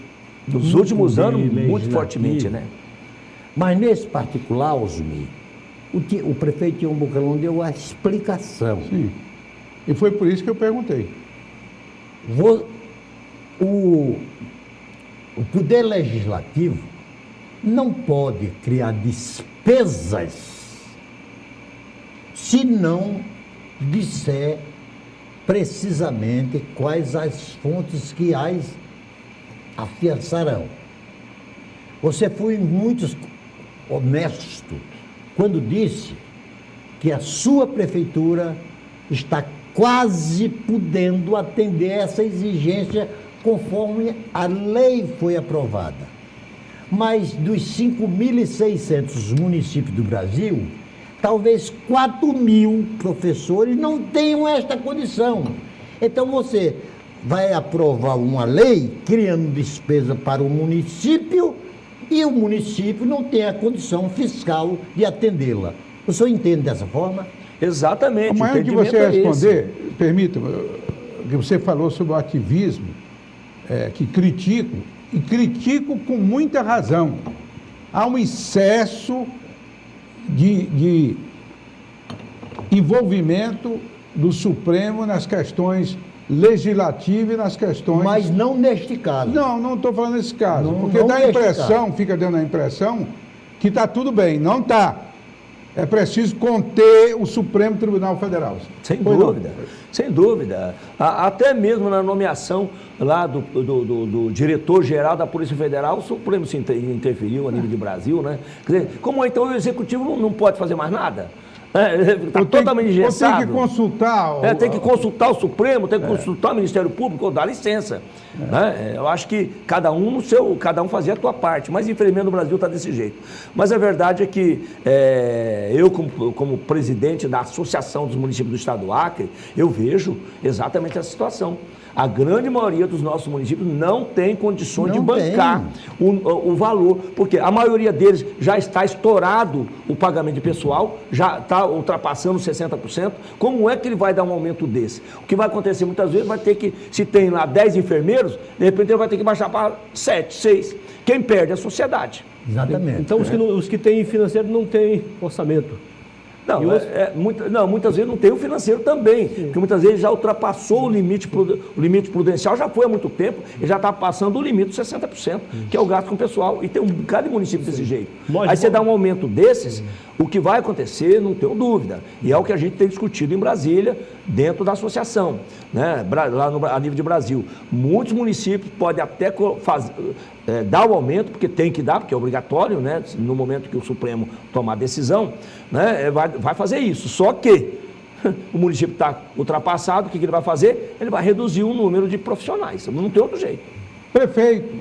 Speaker 2: Nos
Speaker 4: no
Speaker 2: últimos
Speaker 4: poder
Speaker 2: anos, muito
Speaker 4: legislativo.
Speaker 2: fortemente, né?
Speaker 4: Mas nesse particular, Osmir, o prefeito Tião Bocalão deu a explicação.
Speaker 3: Sim. E foi por isso que eu perguntei.
Speaker 4: O poder legislativo não pode criar despesas se não disser precisamente quais as fontes que as afiançarão. Você foi muito honesto quando disse que a sua prefeitura está quase podendo atender essa exigência conforme a lei foi aprovada. Mas dos 5.600 municípios do Brasil, talvez 4.000 professores não tenham esta condição. Então você vai aprovar uma lei criando despesa para o município e o município não tem a condição fiscal de atendê-la. O senhor entende dessa forma?
Speaker 2: Exatamente.
Speaker 3: Mas antes de você responder, permita-me, que você falou sobre o ativismo, que critico, e critico com muita razão. Há um excesso de envolvimento do Supremo nas questões legislativas e nas questões...
Speaker 4: Mas não neste caso.
Speaker 3: Não estou falando nesse caso,
Speaker 4: Não,
Speaker 3: porque
Speaker 4: não
Speaker 3: dá a
Speaker 4: neste
Speaker 3: impressão, fica dando a impressão que está tudo bem. Não está. É preciso conter o Supremo Tribunal Federal.
Speaker 2: Sem dúvida, sem dúvida. Até mesmo na nomeação lá do diretor-geral da Polícia Federal, o Supremo se interferiu a nível de Brasil, né? Quer dizer, como então o Executivo não pode fazer mais nada? Está totalmente engessado.
Speaker 3: Tem que consultar...
Speaker 2: Tem que consultar o Supremo, tem que consultar o Ministério Público, ou dar licença. Né? Eu acho que cada um fazia a sua parte, mas infelizmente no Brasil está desse jeito. Mas a verdade é que eu, como presidente da Associação dos Municípios do Estado do Acre, eu vejo exatamente essa situação. A grande maioria dos nossos municípios não tem condições de bancar o valor, porque a maioria deles já está estourado o pagamento de pessoal, já está ultrapassando 60%. Como é que ele vai dar um aumento desse? O que vai acontecer muitas vezes vai ter que, se tem lá 10 enfermeiros, de repente ele vai ter que baixar para 7, 6. Quem perde é a sociedade.
Speaker 4: Exatamente.
Speaker 1: Então os que têm financeiro não têm orçamento.
Speaker 2: Não, muitas vezes não tem o financeiro também, porque muitas vezes já ultrapassou o limite prudencial, já foi há muito tempo, e já está passando o limite de 60%, que é o gasto com o pessoal, e tem um bocado de município desse jeito. Aí você dá um aumento desses, o que vai acontecer, não tenho dúvida, e é o que a gente tem discutido em Brasília, dentro da associação, né? Lá a nível de Brasil. Muitos municípios podem até dar o aumento, porque tem que dar, porque é obrigatório, né? No momento que o Supremo tomar a decisão, né? Vai fazer isso. Só que o município está ultrapassado, o que ele vai fazer? Ele vai reduzir o número de profissionais, não tem outro jeito.
Speaker 3: Prefeito,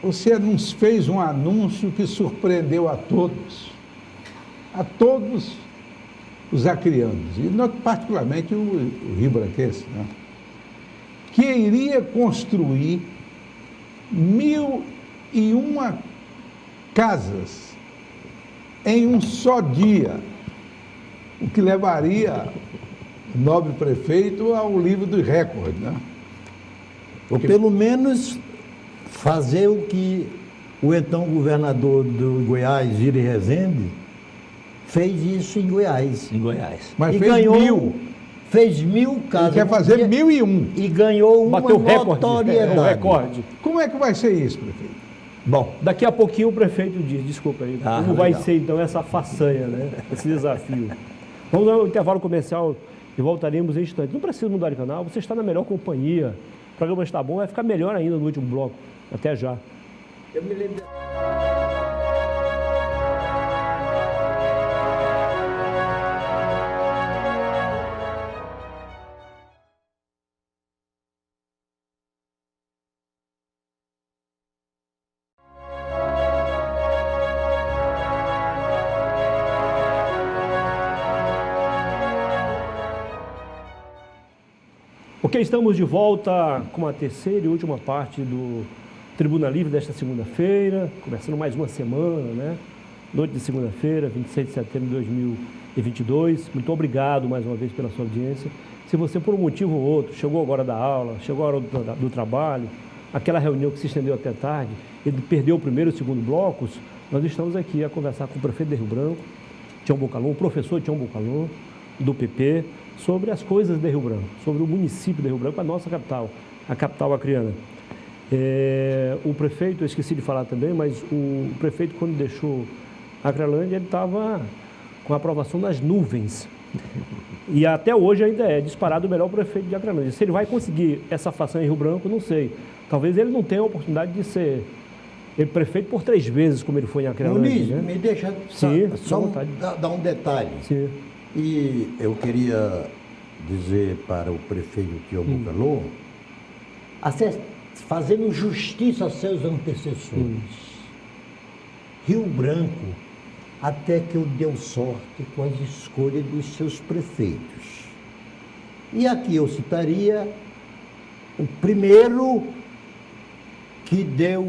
Speaker 3: você nos fez um anúncio que surpreendeu a todos os acrianos, e particularmente o Rio Branquense, né? Que iria construir 1.001 casas em um só dia, o que levaria o nobre prefeito ao livro dos recordes, né?
Speaker 4: Ou pelo menos fazer o que o então governador do Goiás, Iri Rezende, fez isso em Goiás.
Speaker 2: Em Goiás.
Speaker 3: Mas
Speaker 4: e
Speaker 3: fez
Speaker 4: ganhou
Speaker 3: 1000.
Speaker 4: Fez 1000 casas.
Speaker 3: Quer fazer 1001.
Speaker 4: E ganhou uma
Speaker 1: Bateu o recorde.
Speaker 4: notoriedade.
Speaker 1: O recorde.
Speaker 3: Como é que vai ser isso, prefeito?
Speaker 2: Bom,
Speaker 1: Daqui a pouquinho o prefeito diz, desculpa aí,
Speaker 2: Ah,
Speaker 1: como vai
Speaker 2: legal.
Speaker 1: ser então essa façanha, né? Esse desafio. Vamos ao intervalo comercial e voltaremos em instantes. Não precisa mudar de canal, você está na melhor companhia. O programa está bom, vai ficar melhor ainda no último bloco. Até já.
Speaker 4: Eu me lembro.
Speaker 1: Ok, estamos de volta com a terceira e última parte do Tribuna Livre desta segunda-feira, começando mais uma semana, né? Noite de segunda-feira, 26 de setembro de 2022. Muito obrigado mais uma vez pela sua audiência. Se você, por um motivo ou outro, chegou agora da aula, chegou a hora do trabalho, aquela reunião que se estendeu até tarde, ele perdeu o primeiro e o segundo blocos, nós estamos aqui a conversar com o prefeito de Rio Branco, Tião Bocalon, o professor Tião Bocalon, do PP, sobre as coisas de Rio Branco, sobre o município de Rio Branco, a nossa capital, a capital acreana. O prefeito, eu esqueci de falar também, mas o prefeito, quando deixou a Acrelândia, ele estava com a aprovação das nuvens. E até hoje ainda é disparado o melhor prefeito de Acrelândia. Se ele vai conseguir essa façanha em Rio Branco, não sei. Talvez ele não tenha a oportunidade de ser prefeito por 3 vezes, como ele foi em Acrelândia.
Speaker 4: Muniz,
Speaker 1: Né?
Speaker 4: me deixa
Speaker 1: Sim,
Speaker 4: só
Speaker 1: à vontade.
Speaker 4: dar um detalhe.
Speaker 1: Sim.
Speaker 4: E eu queria dizer para o prefeito Tião Bocalon, fazendo justiça a seus antecessores. Rio Branco até que eu deu sorte com as escolhas dos seus prefeitos. E aqui eu citaria o primeiro que deu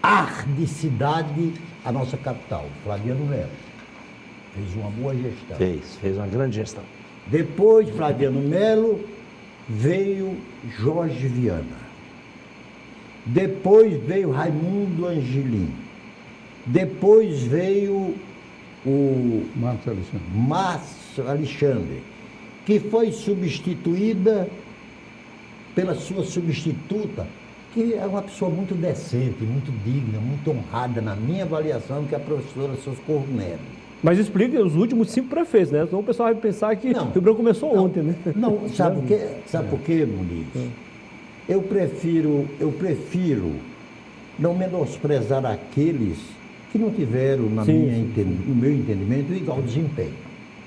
Speaker 4: ar de cidade à nossa capital, Flaviano Melo. Fez uma boa gestão.
Speaker 2: fez uma grande gestão.
Speaker 4: Depois, Flaviano Melo, veio Jorge Viana. Depois veio Raimundo Angelim. Depois veio o
Speaker 3: Marcos Alexandre.
Speaker 4: Márcio Alexandre, que foi substituída pela sua substituta, que é uma pessoa muito decente, muito digna, muito honrada, na minha avaliação, que é a professora Socorro Neto.
Speaker 1: Mas explica os últimos 5 prefeitos, né? Senão o pessoal vai pensar que
Speaker 4: Não.
Speaker 1: Rio Branco começou ontem, né?
Speaker 4: Não, sabe por quê? Sabe por quê, Muniz? Eu prefiro não menosprezar aqueles que não tiveram, no meu entendimento, igual desempenho.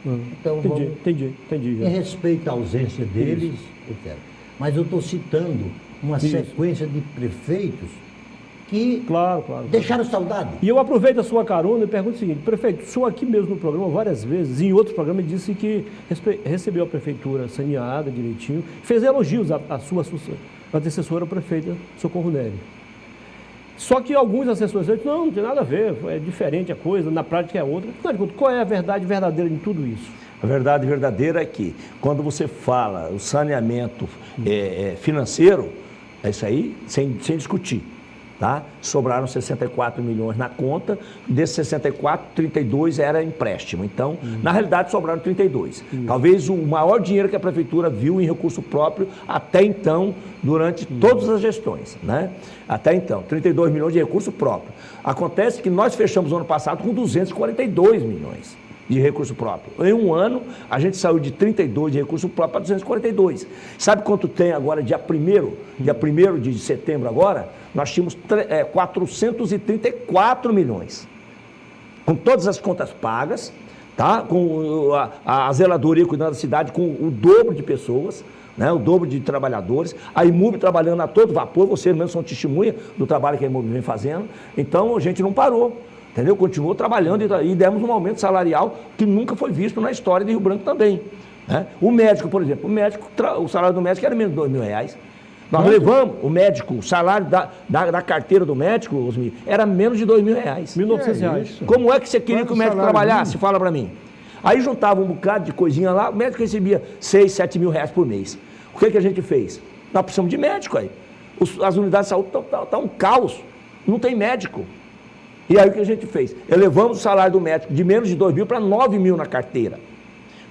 Speaker 4: Então,
Speaker 1: Entendi
Speaker 4: em
Speaker 1: já.
Speaker 4: respeito à ausência deles, etc. Mas eu estou citando uma sequência de prefeitos que
Speaker 1: Claro.
Speaker 4: deixaram saudade.
Speaker 1: E eu aproveito a sua carona e pergunto o seguinte, prefeito, o senhor aqui mesmo no programa várias vezes, e em outros programas, disse que recebeu a prefeitura saneada direitinho, fez elogios à sua antecessora prefeita, Socorro Nery. Só que alguns assessores disseram, não tem nada a ver, é diferente a coisa, na prática é outra. Afinal de contas, qual é a verdade verdadeira em tudo isso?
Speaker 2: A verdade verdadeira é que, quando você fala o saneamento financeiro, é isso aí, sem discutir. Tá? Sobraram 64 milhões na conta, desses 64, 32 era empréstimo. Então, na realidade, sobraram 32. Talvez o maior dinheiro que a prefeitura viu em recurso próprio até então, durante todas as gestões. Né? Até então, 32 milhões de recurso próprio. Acontece que nós fechamos o ano passado com 242 milhões de recurso próprio. Em um ano, a gente saiu de 32 de recurso próprio para 242. Sabe quanto tem agora, dia 1º de setembro agora? Nós tínhamos 434 milhões. Com todas as contas pagas, tá? Com a zeladoria cuidando da cidade, com o dobro de pessoas, né? O dobro de trabalhadores, a IMUB trabalhando a todo vapor, vocês mesmo são testemunha do trabalho que a IMUB vem fazendo. Então, a gente não parou. Entendeu? Continuou trabalhando e demos um aumento salarial que nunca foi visto na história de Rio Branco também. Né? O médico, por exemplo, o salário do médico era menos de R$2.000. Nós levamos o médico, o salário da carteira do médico, Osmir, era menos de R$2.000.
Speaker 1: R$1.900.
Speaker 2: Como é que você queria que o médico trabalhasse?
Speaker 3: mínimo?
Speaker 2: Fala para mim. Aí juntava um bocado de coisinha lá, o médico recebia R$6, R$7.000 por mês. O que a gente fez? Nós precisamos de médico aí. As unidades de saúde estão um caos, não tem médico. E aí o que a gente fez? Elevamos o salário do médico de menos de 2 mil para 9 mil na carteira.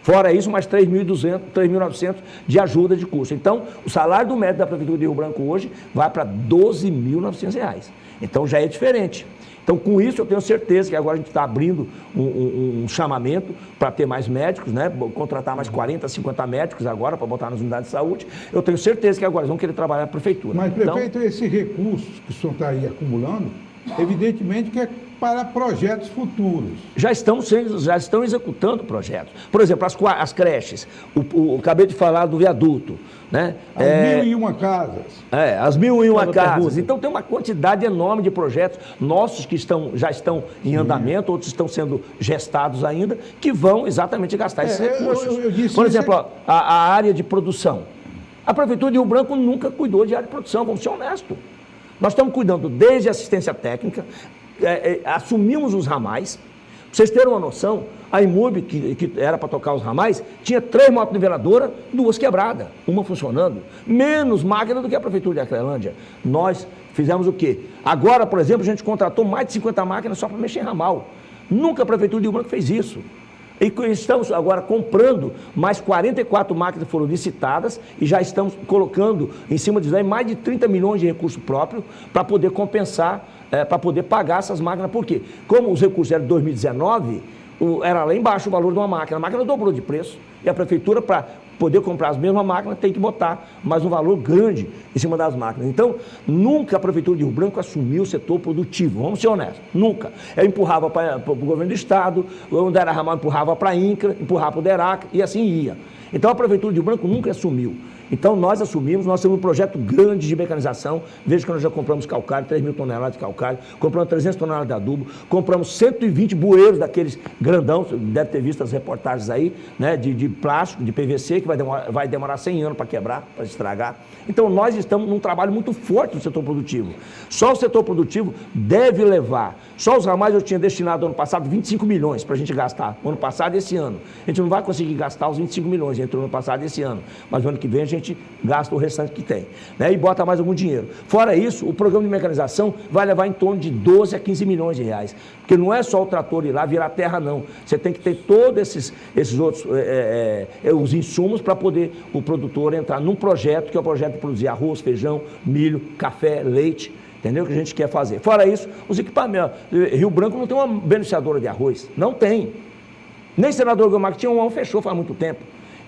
Speaker 2: Fora isso, mais 3.200, 3.900 de ajuda de custo. Então, o salário do médico da Prefeitura de Rio Branco hoje vai para R$ 12.900. Então, já é diferente. Então, com isso, eu tenho certeza que agora a gente está abrindo um chamamento para ter mais médicos, né? Contratar mais 40, 50 médicos agora para botar nas unidades de saúde. Eu tenho certeza que agora eles vão querer trabalhar na Prefeitura.
Speaker 3: Mas, prefeito, esses recursos que o senhor está aí acumulando, evidentemente que é para projetos futuros.
Speaker 2: Já estão executando projetos. Por exemplo, as creches, acabei de falar do viaduto, né?
Speaker 3: As 1.001 casas.
Speaker 2: As 1.001 casas.
Speaker 1: pergunta.
Speaker 2: Então tem uma quantidade enorme de projetos nossos que já estão em andamento, outros estão sendo gestados ainda, que vão exatamente gastar esses recursos.
Speaker 3: eu disse
Speaker 2: Por
Speaker 3: isso
Speaker 2: exemplo, ó, a área de produção. A Prefeitura de Rio Branco nunca cuidou de área de produção, vamos ser honestos. Nós estamos cuidando desde assistência técnica, assumimos os ramais. Para vocês terem uma noção, a Imurb, que era para tocar os ramais, tinha 3 motoniveladoras, 2 quebradas, uma funcionando, menos máquina do que a Prefeitura de Acrelândia. Nós fizemos o quê? Agora, por exemplo, a gente contratou mais de 50 máquinas só para mexer em ramal. Nunca a Prefeitura de Rio Branco fez isso. E estamos agora comprando mais 44 máquinas que foram licitadas e já estamos colocando em cima disso aí mais de 30 milhões de recurso próprio para poder compensar, para poder pagar essas máquinas. Por quê? Como os recursos eram de 2019, era lá embaixo o valor de uma máquina. A máquina dobrou de preço e a Prefeitura, para poder comprar as mesmas máquinas, tem que botar mais um valor grande em cima das máquinas. Então, nunca a Prefeitura de Rio Branco assumiu o setor produtivo, vamos ser honestos, nunca. Eu empurrava para o governo do Estado, onde era ramal, empurrava para a INCRA, empurrava para o DERAC e assim ia. Então, a Prefeitura de Rio Branco nunca assumiu. Então, nós assumimos, nós temos um projeto grande de mecanização. Veja que nós já compramos calcário, 3.000 toneladas de calcário, compramos 300 toneladas de adubo, compramos 120 bueiros daqueles grandão, deve ter visto as reportagens aí, né, de plástico, de PVC, que vai demorar 100 anos para quebrar, para estragar. Então, nós estamos num trabalho muito forte no setor produtivo. Só o setor produtivo deve levar. Só os ramais eu tinha destinado ano passado 25 milhões para a gente gastar, ano passado e esse ano. A gente não vai conseguir gastar os 25 milhões entre o ano passado e esse ano, mas no ano que vem a gente gasta o restante que tem, né? E bota mais algum dinheiro. Fora isso, o programa de mecanização vai levar em torno de 12 a 15 milhões de reais, porque não é só o trator ir lá virar terra, não. Você tem que ter todos esses outros, os insumos para poder o produtor entrar num projeto, que é o projeto de produzir arroz, feijão, milho, café, leite, entendeu? Que a gente quer fazer. Fora isso, os equipamentos. Rio Branco não tem uma beneficiadora de arroz, não tem. Nem senador Gilmar, que tinha um, fechou faz muito tempo.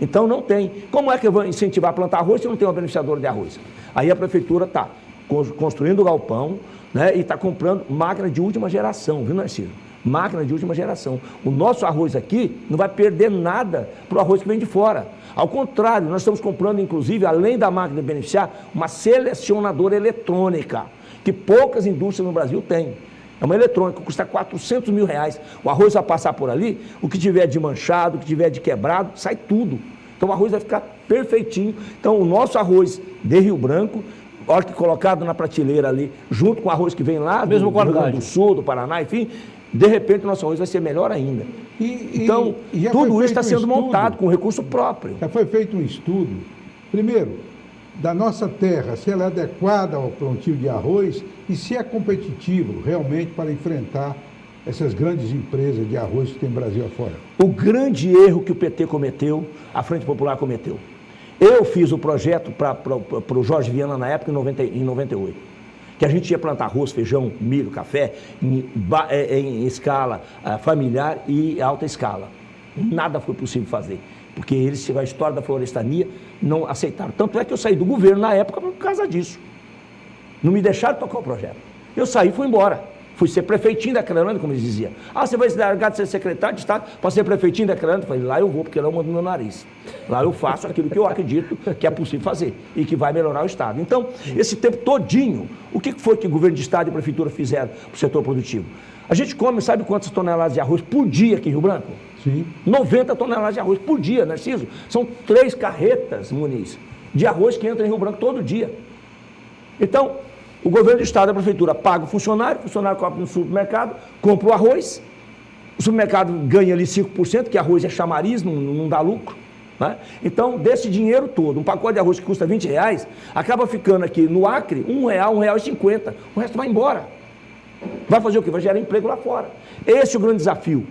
Speaker 2: Então não tem. Como é que eu vou incentivar a plantar arroz se não tem uma beneficiadora de arroz? Aí a Prefeitura está construindo o galpão, né, e está comprando máquina de última geração, viu, Narciso? Máquina de última geração. O nosso arroz aqui não vai perder nada para o arroz que vem de fora. Ao contrário, nós estamos comprando, inclusive, além da máquina de beneficiar, uma selecionadora eletrônica, que poucas indústrias no Brasil têm. É uma eletrônica, custa 400 mil reais. O arroz vai passar por ali, o que tiver de manchado, o que tiver de quebrado, sai tudo. Então o arroz vai ficar perfeitinho. Então o nosso arroz de Rio Branco, olha que colocado na prateleira ali, junto com o arroz que vem lá do Rio Grande do Sul, do Paraná, enfim, de repente o nosso arroz vai ser melhor ainda. Então, tudo isso está sendo montado com recurso próprio.
Speaker 3: Já foi feito um estudo, primeiro, da nossa terra, se ela é adequada ao plantio de arroz e se é competitivo realmente para enfrentar essas grandes empresas de arroz que tem Brasil afora.
Speaker 2: O grande erro que o PT cometeu, a Frente Popular cometeu. Eu fiz o projeto para o Jorge Viana na época, em 98, que a gente ia plantar arroz, feijão, milho, café, em escala familiar e alta escala. Nada foi possível fazer, porque eles, a história da florestania, não aceitaram. Tanto é que eu saí do governo na época por causa disso. Não me deixaram tocar o projeto. Eu saí e fui embora. Fui ser prefeitinho da Acrelândia, como eles diziam. Ah, você vai se largar de ser secretário de Estado para ser prefeitinho da Acrelândia? Eu falei, lá eu vou, porque lá eu mando no meu nariz. Lá eu faço aquilo que eu acredito que é possível fazer e que vai melhorar o Estado. Então, esse tempo todinho, o que foi que o governo de Estado e a prefeitura fizeram para o setor produtivo? A gente come, sabe quantas toneladas de arroz por dia aqui em Rio Branco?
Speaker 3: Sim. 90
Speaker 2: toneladas de arroz por dia, Narciso. São 3 carretas, Muniz, de arroz que entram em Rio Branco todo dia. Então, o governo do Estado e a prefeitura paga o funcionário compra no supermercado, compra o arroz, o supermercado ganha ali 5%, que arroz é chamariz, não dá lucro. Né? Então, desse dinheiro todo, um pacote de arroz que custa R$20, acaba ficando aqui no Acre R$1, R$1,50. O resto vai embora. Vai fazer o quê? Vai gerar emprego lá fora. Esse é o grande desafio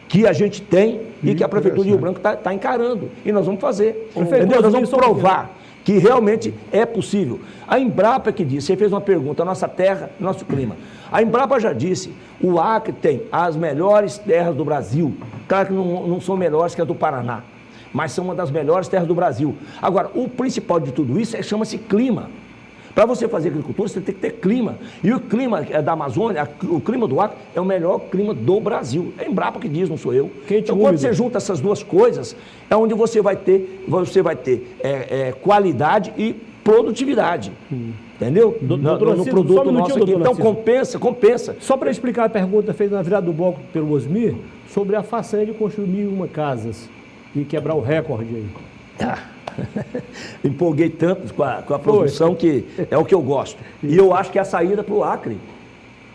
Speaker 2: que a gente tem e que a Prefeitura de Rio Branco está encarando. E nós vamos fazer. Entendeu? Nós vamos provar que realmente é possível. A Embrapa que disse, você fez uma pergunta, nossa terra, nosso clima. A Embrapa já disse, o Acre tem as melhores terras do Brasil. Claro que não são melhores que as do Paraná, mas são uma das melhores terras do Brasil. Agora, o principal de tudo isso chama-se clima. Para você fazer agricultura, você tem que ter clima. E o clima da Amazônia, o clima do Acre, é o melhor clima do Brasil. É a Embrapa que diz, não sou eu. Então, quando você junta essas duas coisas, é onde você vai ter qualidade e produtividade. Entendeu? No produto nosso aqui. Então, compensa.
Speaker 1: Só para explicar a pergunta feita na virada do bloco pelo Osmir, sobre a façanha de construir 1.001 casas e quebrar o recorde aí.
Speaker 2: Empolguei tanto com a produção que é o que eu gosto. E eu acho que é a saída para o Acre.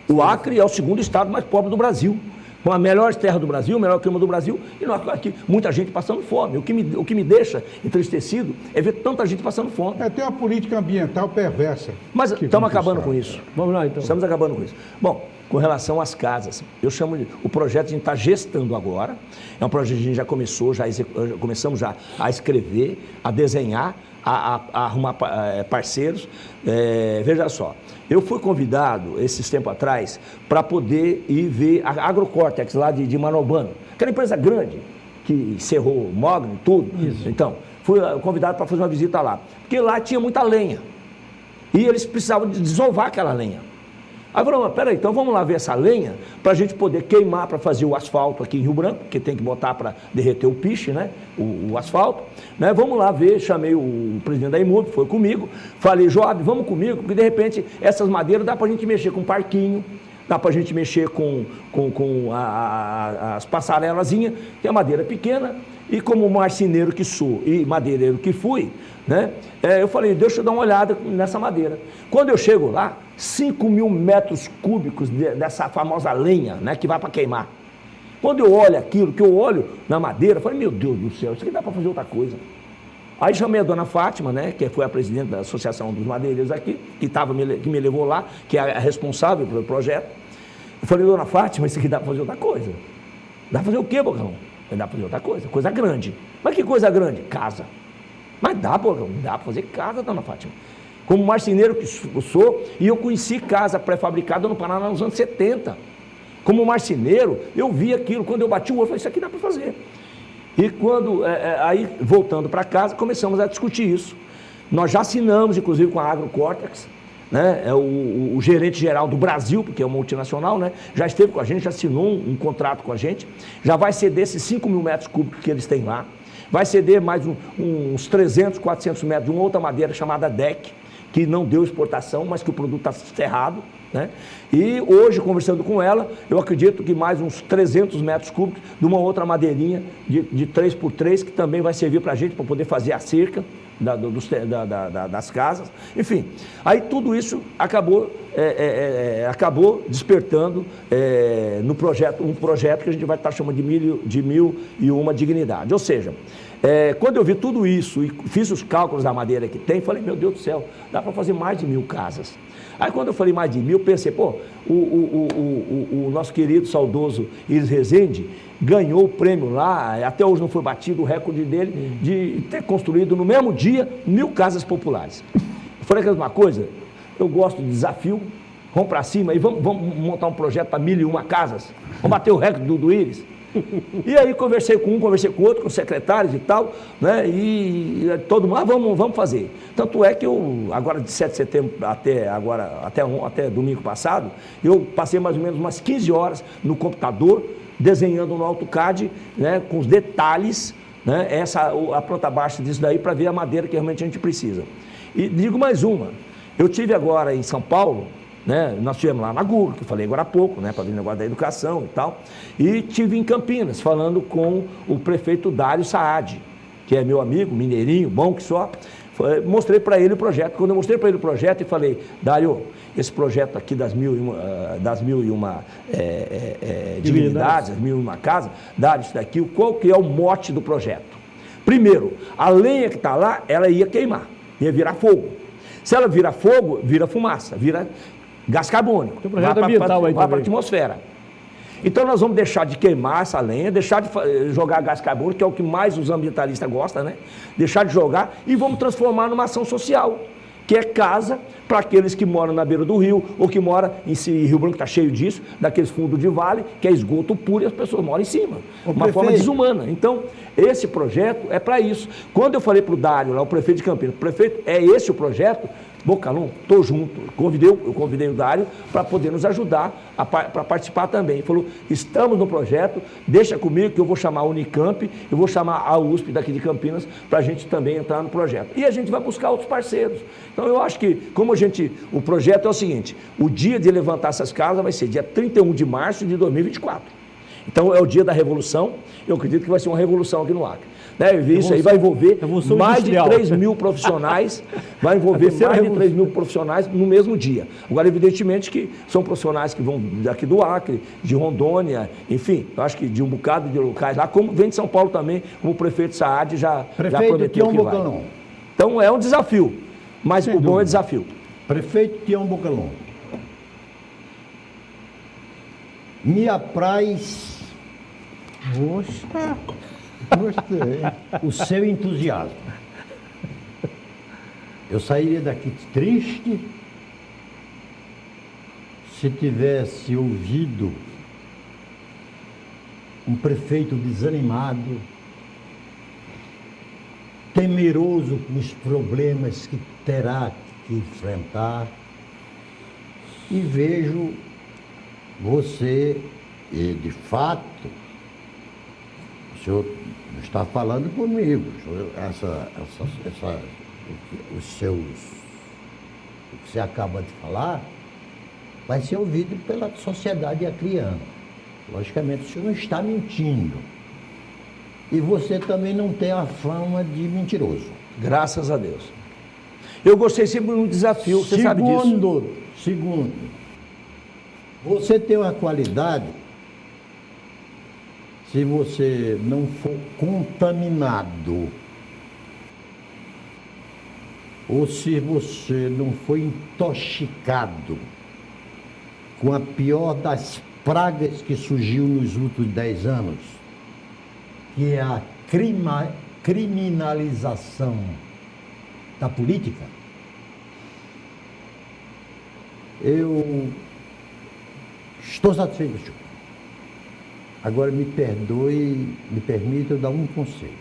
Speaker 2: O Acre é o segundo estado mais pobre do Brasil. Com a melhor terra do Brasil, o melhor clima do Brasil, e nós aqui, muita gente passando fome. O que me deixa entristecido é ver tanta gente passando fome.
Speaker 3: Tem uma política ambiental perversa.
Speaker 2: Mas estamos acabando com isso.
Speaker 1: Vamos lá, então.
Speaker 2: Estamos acabando com isso. Bom, com relação às casas, eu chamo de... O projeto a gente está gestando agora. É um projeto que a gente já começamos a escrever, a desenhar, a arrumar parceiros. Veja só, eu fui convidado, esses tempos atrás, para poder ir ver a Agrocortex, lá de Manobrana, aquela empresa grande, que cerrou Mogno, tudo. Isso. Então, fui convidado para fazer uma visita lá, porque lá tinha muita lenha, e eles precisavam de desovar aquela lenha. Aí falou, mas peraí, então vamos lá ver essa lenha para a gente poder queimar para fazer o asfalto aqui em Rio Branco, que tem que botar para derreter o piche, né? O asfalto. Né? Vamos lá ver, chamei o presidente da Imub, foi comigo, falei, Joab, vamos comigo, porque de repente essas madeiras dá para a gente mexer com parquinho, dá para a gente mexer com as passarelazinhas, que é madeira pequena, e como marceneiro que sou e madeireiro que fui, né? Eu falei, deixa eu dar uma olhada nessa madeira. Quando eu chego lá, 5.000 metros cúbicos dessa famosa lenha, né, que vai para queimar. Quando eu olho aquilo, que eu olho na madeira, eu falei, meu Deus do céu, isso aqui dá para fazer outra coisa. Aí chamei a dona Fátima, né, que foi a presidente da Associação dos Madeireiros aqui, que me levou lá, que é a responsável pelo projeto. Eu falei, dona Fátima, isso aqui dá para fazer outra coisa. Dá para fazer o quê, Bocão? Dá para fazer outra coisa, coisa grande. Mas que coisa grande? Casa. Mas dá, Bocão, dá para fazer casa, dona Fátima. Como marceneiro que sou, e eu conheci casa pré-fabricada no Paraná nos anos 70. Como marceneiro, eu vi aquilo, quando eu bati o olho, eu falei, isso aqui dá para fazer. E quando, aí voltando para casa, começamos a discutir isso. Nós já assinamos, inclusive, com a Agrocortex, né? O gerente geral do Brasil, porque é uma multinacional, né? Já esteve com a gente, já assinou um contrato com a gente, já vai ceder esses 5.000 metros cúbicos que eles têm lá, vai ceder mais uns 300, 400 metros de uma outra madeira chamada DEC, que não deu exportação, mas que o produto está cerrado, né? E hoje, conversando com ela, eu acredito que mais uns 300 metros cúbicos de uma outra madeirinha de 3x3, que também vai servir para a gente, para poder fazer a cerca das casas. Enfim, aí tudo isso acabou despertando no projeto, um projeto que a gente vai estar chamando de 1.001 dignidade. Ou seja, quando eu vi tudo isso e fiz os cálculos da madeira que tem, falei, meu Deus do céu, dá para fazer mais de 1.000 casas. Aí quando eu falei mais de 1.000, pensei, pô, o nosso querido, saudoso Iris Rezende ganhou o prêmio lá, até hoje não foi batido o recorde dele, de ter construído no mesmo dia 1.000 casas populares. Eu falei que é uma coisa, eu gosto de desafio, vamos para cima e vamos montar um projeto para 1.001 casas, vamos bater o recorde do Iris. E aí conversei com um, conversei com outro, com secretários e tal, né? E todo mundo, vamos fazer. Tanto é que eu, agora de 7 de setembro até domingo passado, eu passei mais ou menos umas 15 horas no computador, desenhando no AutoCAD, né, com os detalhes, né, a planta baixa disso daí, para ver a madeira que realmente a gente precisa. E digo mais uma, eu tive agora em São Paulo, né, nós estivemos lá na Google, que eu falei agora há pouco, né, para ver o negócio da educação e tal, e estive em Campinas, falando com o prefeito Dário Saad, que é meu amigo, mineirinho, bom que só. Mostrei para ele o projeto. Quando eu mostrei para ele o projeto e falei, Dário, esse projeto aqui das 1.001 dignidades, as 1.001 casas, Dário, isso daqui, qual que é o mote do projeto? Primeiro, a lenha que está lá, ela ia queimar, ia virar fogo. Se ela vira fogo, vira fumaça, vira gás carbônico.
Speaker 1: Tem um projeto ambiental aí
Speaker 2: vai para a
Speaker 1: também.
Speaker 2: atmosfera. Então nós vamos deixar de queimar essa lenha, deixar de jogar gás carbônico, que é o que mais os ambientalistas gostam, né? Deixar de jogar e vamos transformar numa ação social, que é casa para aqueles que moram na beira do rio, ou que moram em Rio Branco, está cheio disso, daqueles fundos de vale, que é esgoto puro e as pessoas moram em cima. Uma forma desumana. Então, esse projeto é para isso. Quando eu falei para o Dário, lá, o prefeito de Campinas, prefeito, é esse o projeto? Bocalão, estou junto. Eu convidei o Dário para poder nos ajudar para participar também. Ele falou, estamos no projeto, deixa comigo que eu vou chamar a Unicamp, eu vou chamar a USP daqui de Campinas para a gente também entrar no projeto. E a gente vai buscar outros parceiros. Então eu acho que, o projeto é o seguinte, o dia de levantar essas casas vai ser dia 31 de março de 2024. Então é o dia da revolução, eu acredito que vai ser uma revolução aqui no Acre. Isso aí vai envolver mais de 3 mil profissionais, vai envolver mais de 3 mil profissionais no mesmo dia. Agora, evidentemente que são profissionais que vão daqui do Acre, de Rondônia, enfim, eu acho que de um bocado de locais lá, como vem de São Paulo também, como o prefeito Saad já prometeu que vai. Então é um desafio, mas o bom é desafio.
Speaker 4: Prefeito Tião Bocalão, me apraz
Speaker 3: Gostei.
Speaker 4: o seu entusiasmo. Eu sairia daqui triste se tivesse ouvido um prefeito desanimado, temeroso com os problemas que terá que enfrentar, e vejo você, e de fato, o senhor não está falando comigo, o que você acaba de falar vai ser ouvido pela sociedade acriana. Logicamente, o senhor não está mentindo. E você também não tem a fama de mentiroso.
Speaker 2: Graças a Deus. Eu gostei sempre de um desafio, você sabe disso.
Speaker 4: Segundo, você tem uma qualidade, se você não for contaminado, ou se você não for intoxicado com a pior das pragas que surgiu nos últimos 10 anos, que é a criminalização da política, eu estou satisfeito, senhor. Agora me perdoe, me permita eu dar um conselho.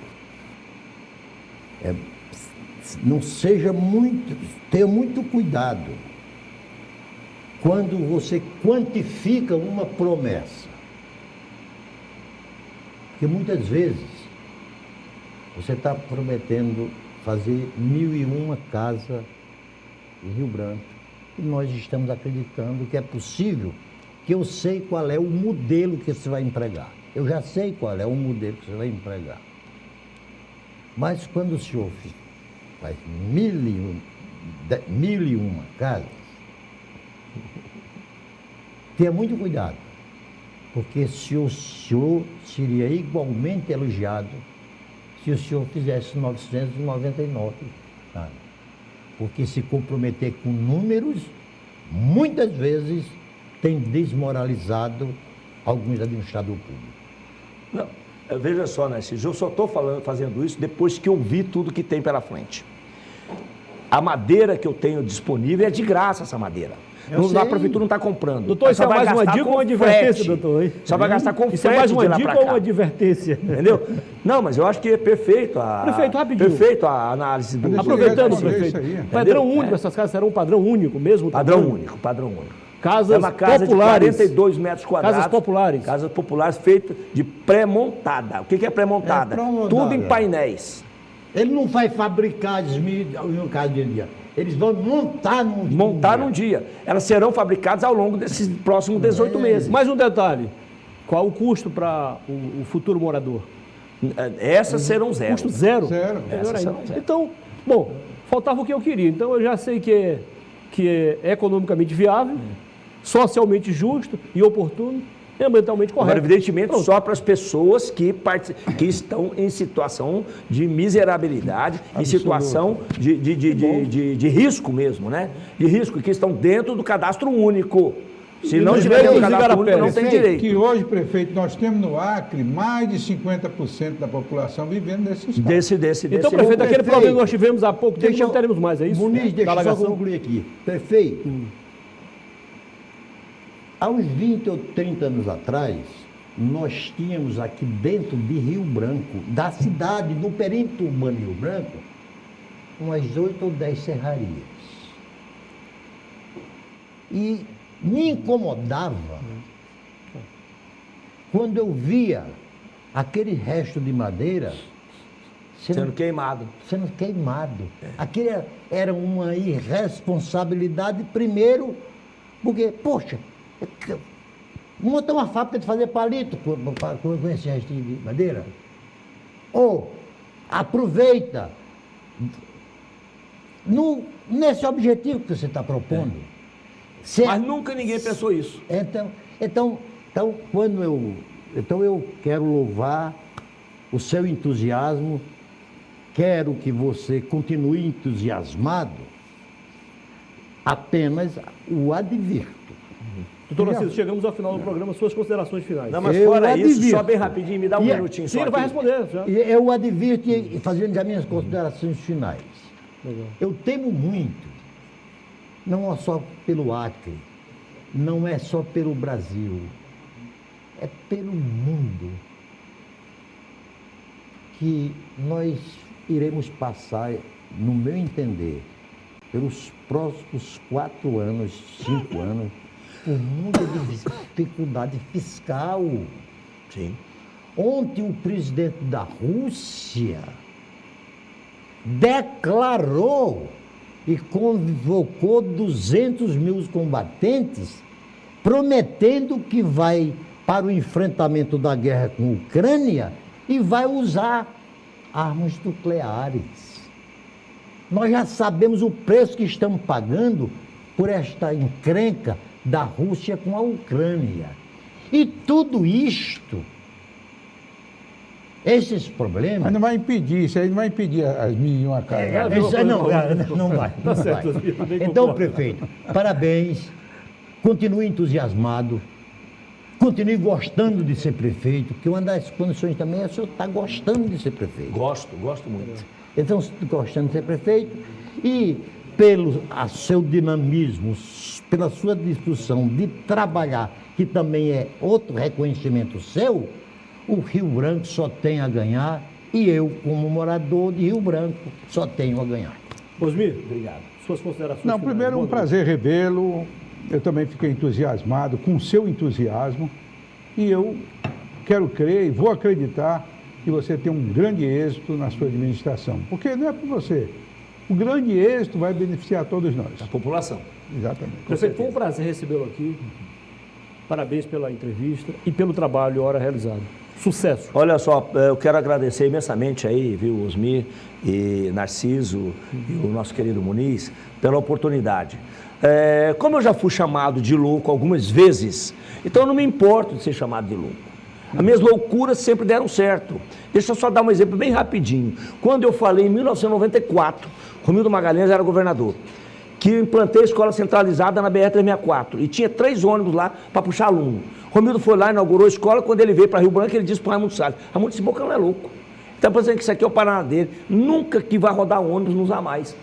Speaker 4: Não seja muito, tenha muito cuidado quando você quantifica uma promessa. Porque muitas vezes você está prometendo fazer 1.001 casas em Rio Branco e nós estamos acreditando que é possível, que eu sei qual é o modelo que você vai empregar. Eu já sei qual é o modelo que você vai empregar. Mas quando o senhor faz 1.001 casas, tenha muito cuidado, porque se o senhor seria igualmente elogiado se o senhor fizesse 999 casas. Porque se comprometer com números, muitas vezes tem desmoralizado alguns administradores públicos.
Speaker 2: Não, veja só, Narciso, eu só estou fazendo isso depois que eu vi tudo que tem pela frente. A madeira que eu tenho disponível é de graça, essa madeira. A prefeitura não está comprando.
Speaker 1: Doutor, isso é mais uma dica ou uma advertência, doutor?
Speaker 2: Só vai gastar com
Speaker 1: isso é mais uma dica ou uma advertência?
Speaker 2: Entendeu? Não, mas eu acho que é perfeito.
Speaker 1: Prefeito, rapidinho.
Speaker 2: Perfeito a análise do...
Speaker 1: Aproveitando, prefeito. Padrão único, essas casas serão um padrão único mesmo?
Speaker 2: Padrão único.
Speaker 1: Casas
Speaker 2: é uma casa
Speaker 1: populares.
Speaker 2: de 42 metros quadrados.
Speaker 1: Casas populares.
Speaker 2: Casas populares feitas de pré-montada. O que é pré-montada? Tudo em painéis.
Speaker 4: Ele não vai fabricar em um caso de dia. Eles vão montar num dia.
Speaker 2: Elas serão fabricadas ao longo desses próximos 18 meses.
Speaker 1: Mais um detalhe. Qual o custo para o futuro morador?
Speaker 2: Essas serão zero.
Speaker 1: Custo zero?
Speaker 3: Zero.
Speaker 2: Essas serão zero.
Speaker 1: Então, bom, faltava o que eu queria. Então eu já sei que é economicamente viável, socialmente justo e oportuno. ambientalmente correto.
Speaker 2: Agora, evidentemente,
Speaker 1: Pronto.
Speaker 2: só para as pessoas que estão em situação de miserabilidade, em situação de risco mesmo, né? De risco, que estão dentro do cadastro único. Se não tiver
Speaker 1: Inclusive,
Speaker 2: o cadastro único, não tem
Speaker 3: Prefeito,
Speaker 2: direito.
Speaker 3: que hoje, prefeito, nós temos no Acre mais de 50% da população vivendo nesse estado.
Speaker 2: Desse
Speaker 1: Então, prefeito, aquele
Speaker 4: prefeito,
Speaker 1: problema que nós tivemos há pouco tempo,
Speaker 4: Deixa
Speaker 1: não teremos mais, é isso?
Speaker 4: Muniz, deixa
Speaker 1: Da
Speaker 4: eu só
Speaker 1: alagação?
Speaker 4: concluir aqui. Prefeito, há uns 20 ou 30 anos atrás, nós tínhamos aqui dentro de Rio Branco, da cidade, no perímetro urbano de Rio Branco, umas 8 ou 10 serrarias. E me incomodava quando eu via aquele resto de madeira
Speaker 2: Sendo queimado.
Speaker 4: sendo queimado. Aquilo era uma irresponsabilidade, primeiro, porque, poxa, monta uma fábrica de fazer palito com esse resto de madeira. Ou aproveita nesse objetivo que você está propondo.
Speaker 2: Mas nunca ninguém pensou isso.
Speaker 4: Então eu quero louvar o seu entusiasmo, quero que você continue entusiasmado, apenas o advirto.
Speaker 1: Doutor Narciso, chegamos ao final do programa, suas considerações finais.
Speaker 2: Não, mas
Speaker 4: Eu
Speaker 2: fora isso,
Speaker 4: advirto.
Speaker 2: só bem rapidinho, me dá um
Speaker 4: E-
Speaker 2: minutinho
Speaker 1: Sim,
Speaker 2: só
Speaker 1: ele vai
Speaker 2: aqui.
Speaker 1: responder. Já.
Speaker 4: E eu advirto e fazendo as minhas considerações finais.
Speaker 1: Legal.
Speaker 4: Eu temo muito, não é só pelo Acre, não é só pelo Brasil, é pelo mundo, que nós iremos passar, no meu entender, pelos próximos 4 anos, 5 anos, por muita dificuldade fiscal.
Speaker 2: Sim.
Speaker 4: Ontem o presidente da Rússia declarou e convocou 200 mil combatentes, prometendo que vai para o enfrentamento da guerra com a Ucrânia e vai usar armas nucleares. Nós já sabemos o preço que estamos pagando por esta encrenca da Rússia com a Ucrânia. E tudo isto, esses problemas...
Speaker 3: Mas não vai impedir, isso aí não vai impedir as meninas carregar.
Speaker 4: Isso aí não vai. Não
Speaker 1: certo,
Speaker 4: vai.
Speaker 1: eu também
Speaker 4: Então,
Speaker 1: concordo.
Speaker 4: prefeito, parabéns, continue entusiasmado, continue gostando de ser prefeito, porque uma das condições também é o senhor estar gostando de ser prefeito.
Speaker 2: Gosto muito.
Speaker 4: Então, gostando de ser prefeito e pelo seu dinamismo, pela sua disposição de trabalhar, que também é outro reconhecimento seu, o Rio Branco só tem a ganhar e eu, como morador de Rio Branco, só tenho a ganhar.
Speaker 1: Osmir,
Speaker 2: Obrigado.
Speaker 1: suas considerações
Speaker 3: Não,
Speaker 1: finais.
Speaker 3: primeiro
Speaker 1: Boa
Speaker 3: um
Speaker 1: noite.
Speaker 3: prazer revê-lo. Eu também fiquei entusiasmado com o seu entusiasmo. E eu quero crer e vou acreditar que você tem um grande êxito na sua administração. Porque não é por você. O grande êxito vai beneficiar todos nós.
Speaker 2: A população.
Speaker 3: Exatamente.
Speaker 1: Prefeito, foi um prazer recebê-lo aqui. Parabéns pela entrevista e pelo trabalho, hora realizado. Sucesso.
Speaker 2: Olha só, eu quero agradecer imensamente aí, viu, Osmir e Narciso e o nosso querido Muniz, pela oportunidade. Como eu já fui chamado de louco algumas vezes, então eu não me importo de ser chamado de louco. As minhas loucuras sempre deram certo. Deixa eu só dar um exemplo bem rapidinho. Quando eu falei em 1994, Romildo Magalhães era governador, que eu implantei a escola centralizada na BR-364 e tinha 3 ônibus lá para puxar aluno. Romildo foi lá, inaugurou a escola, quando ele veio para Rio Branco, ele disse para o Raimundo Salles, Raimundo, esse boca não é louco. Está pensando que isso aqui é o Paraná dele, nunca que vai rodar ônibus não usar mais.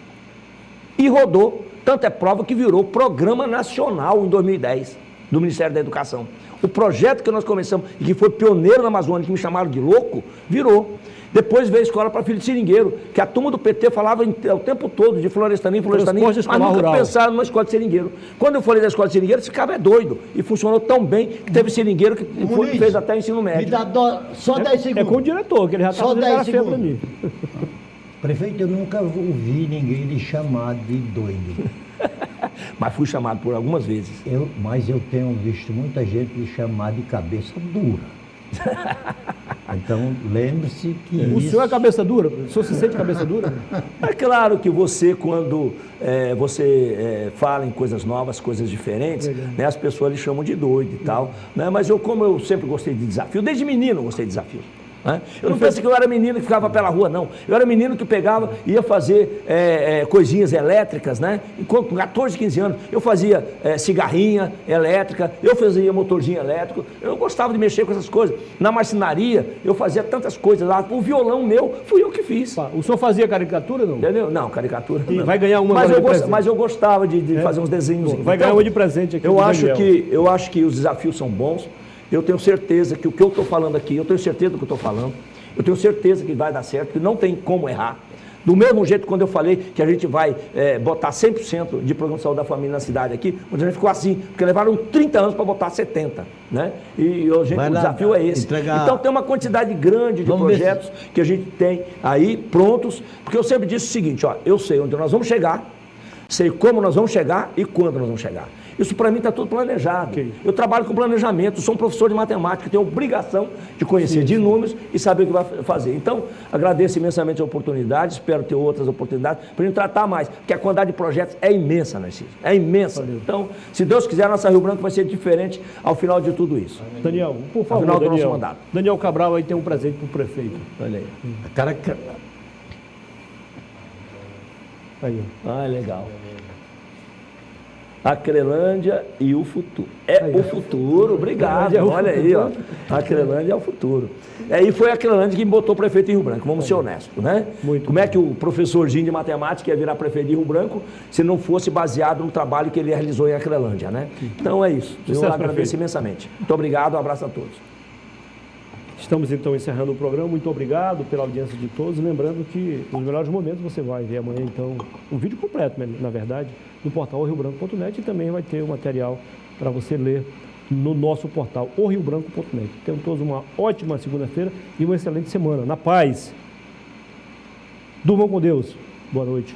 Speaker 2: E rodou, tanto é prova que virou Programa Nacional em 2010, do Ministério da Educação. O projeto que nós começamos, e que foi pioneiro na Amazônia, que me chamaram de louco, virou. Depois veio a escola para filho de seringueiro, que a turma do PT falava o tempo todo de florestaninho,
Speaker 1: Transporte
Speaker 2: mas
Speaker 1: escolar
Speaker 2: nunca
Speaker 1: rural.
Speaker 2: pensaram numa escola de seringueiro. Quando eu falei da escola de seringueiro, esse cara é doido. E funcionou tão bem que teve seringueiro que
Speaker 4: Muniz,
Speaker 2: fez até ensino
Speaker 4: Me
Speaker 2: médio.
Speaker 4: dá só 10
Speaker 1: É
Speaker 4: segundos.
Speaker 1: com o diretor, que ele já está
Speaker 4: Só
Speaker 1: fazendo
Speaker 4: 10
Speaker 1: cara feia para
Speaker 4: segundos.
Speaker 1: mim.
Speaker 4: Prefeito, eu nunca ouvi ninguém lhe chamar de doido.
Speaker 2: Mas fui chamado por algumas vezes.
Speaker 4: Mas eu tenho visto muita gente lhe chamar de cabeça dura. Então, lembre-se que
Speaker 1: O
Speaker 4: isso...
Speaker 1: senhor é cabeça dura? O senhor se sente cabeça dura?
Speaker 2: É claro que você, quando você fala em coisas novas, coisas diferentes, né, as pessoas lhe chamam de doido e tal. Né? Mas como eu sempre gostei de desafio, desde menino eu gostei de desafio. Né? Eu não pensei que eu era menino que ficava pela rua, não. Eu era menino que pegava e ia fazer coisinhas elétricas, né? Com 14, 15 anos, eu fazia cigarrinha elétrica, eu fazia motorzinho elétrico, eu gostava de mexer com essas coisas. Na marcenaria, eu fazia tantas coisas lá. O violão meu, fui eu que fiz.
Speaker 1: O senhor fazia caricatura, não?
Speaker 2: Entendeu? Não, caricatura.
Speaker 1: E
Speaker 2: não.
Speaker 1: vai ganhar uma
Speaker 2: Mas eu gostava de fazer uns desenhos.
Speaker 1: Vai ganhar uma de presente aqui.
Speaker 2: Eu acho que os desafios são bons. Eu tenho certeza que o que eu estou falando aqui, eu tenho certeza do que eu estou falando. Eu tenho certeza que vai dar certo, que não tem como errar. Do mesmo jeito, quando eu falei que a gente vai botar 100% de programa de saúde da família na cidade aqui, a gente ficou assim, porque levaram 30 anos para botar 70, né? E o desafio é esse. Então tem uma quantidade grande de projetos que a gente tem aí prontos, porque eu sempre disse o seguinte, ó, eu sei onde nós vamos chegar, sei como nós vamos chegar e quando nós vamos chegar. Isso para mim está tudo planejado. Okay. Eu trabalho com planejamento, sou um professor de matemática, tenho a obrigação de conhecer de números e saber o que vai fazer. Então, agradeço imensamente a oportunidade, espero ter outras oportunidades para a gente tratar mais, porque a quantidade de projetos é imensa, Narciso, é imensa. Valeu. Então, se Deus quiser, a nossa Rio Branco vai ser diferente ao final de tudo isso.
Speaker 1: Daniel, por favor,
Speaker 2: ao final do nosso mandato.
Speaker 1: Daniel Cabral aí tem um presente para o prefeito.
Speaker 2: Olha aí.
Speaker 1: Aí.
Speaker 2: Ah, legal. A Crelândia e o futuro. O futuro, obrigado. Olha aí, ó. A Crelândia é o futuro. E foi a Crelândia que me botou prefeito em Rio Branco, vamos ser honestos, né? Como é que o professorzinho de matemática ia virar prefeito de Rio Branco se não fosse baseado no trabalho que ele realizou em Acrelândia, né? Então é isso. Eu agradeço imensamente. Muito obrigado, um abraço a todos.
Speaker 1: Estamos então encerrando o programa. Muito obrigado pela audiência de todos. Lembrando que nos melhores momentos você vai ver amanhã então um vídeo completo, na verdade, no portal riobranco.net, e também vai ter o material para você ler no nosso portal riobranco.net. Tenham todos uma ótima segunda-feira e uma excelente semana. Na paz. Durmam com Deus. Boa noite.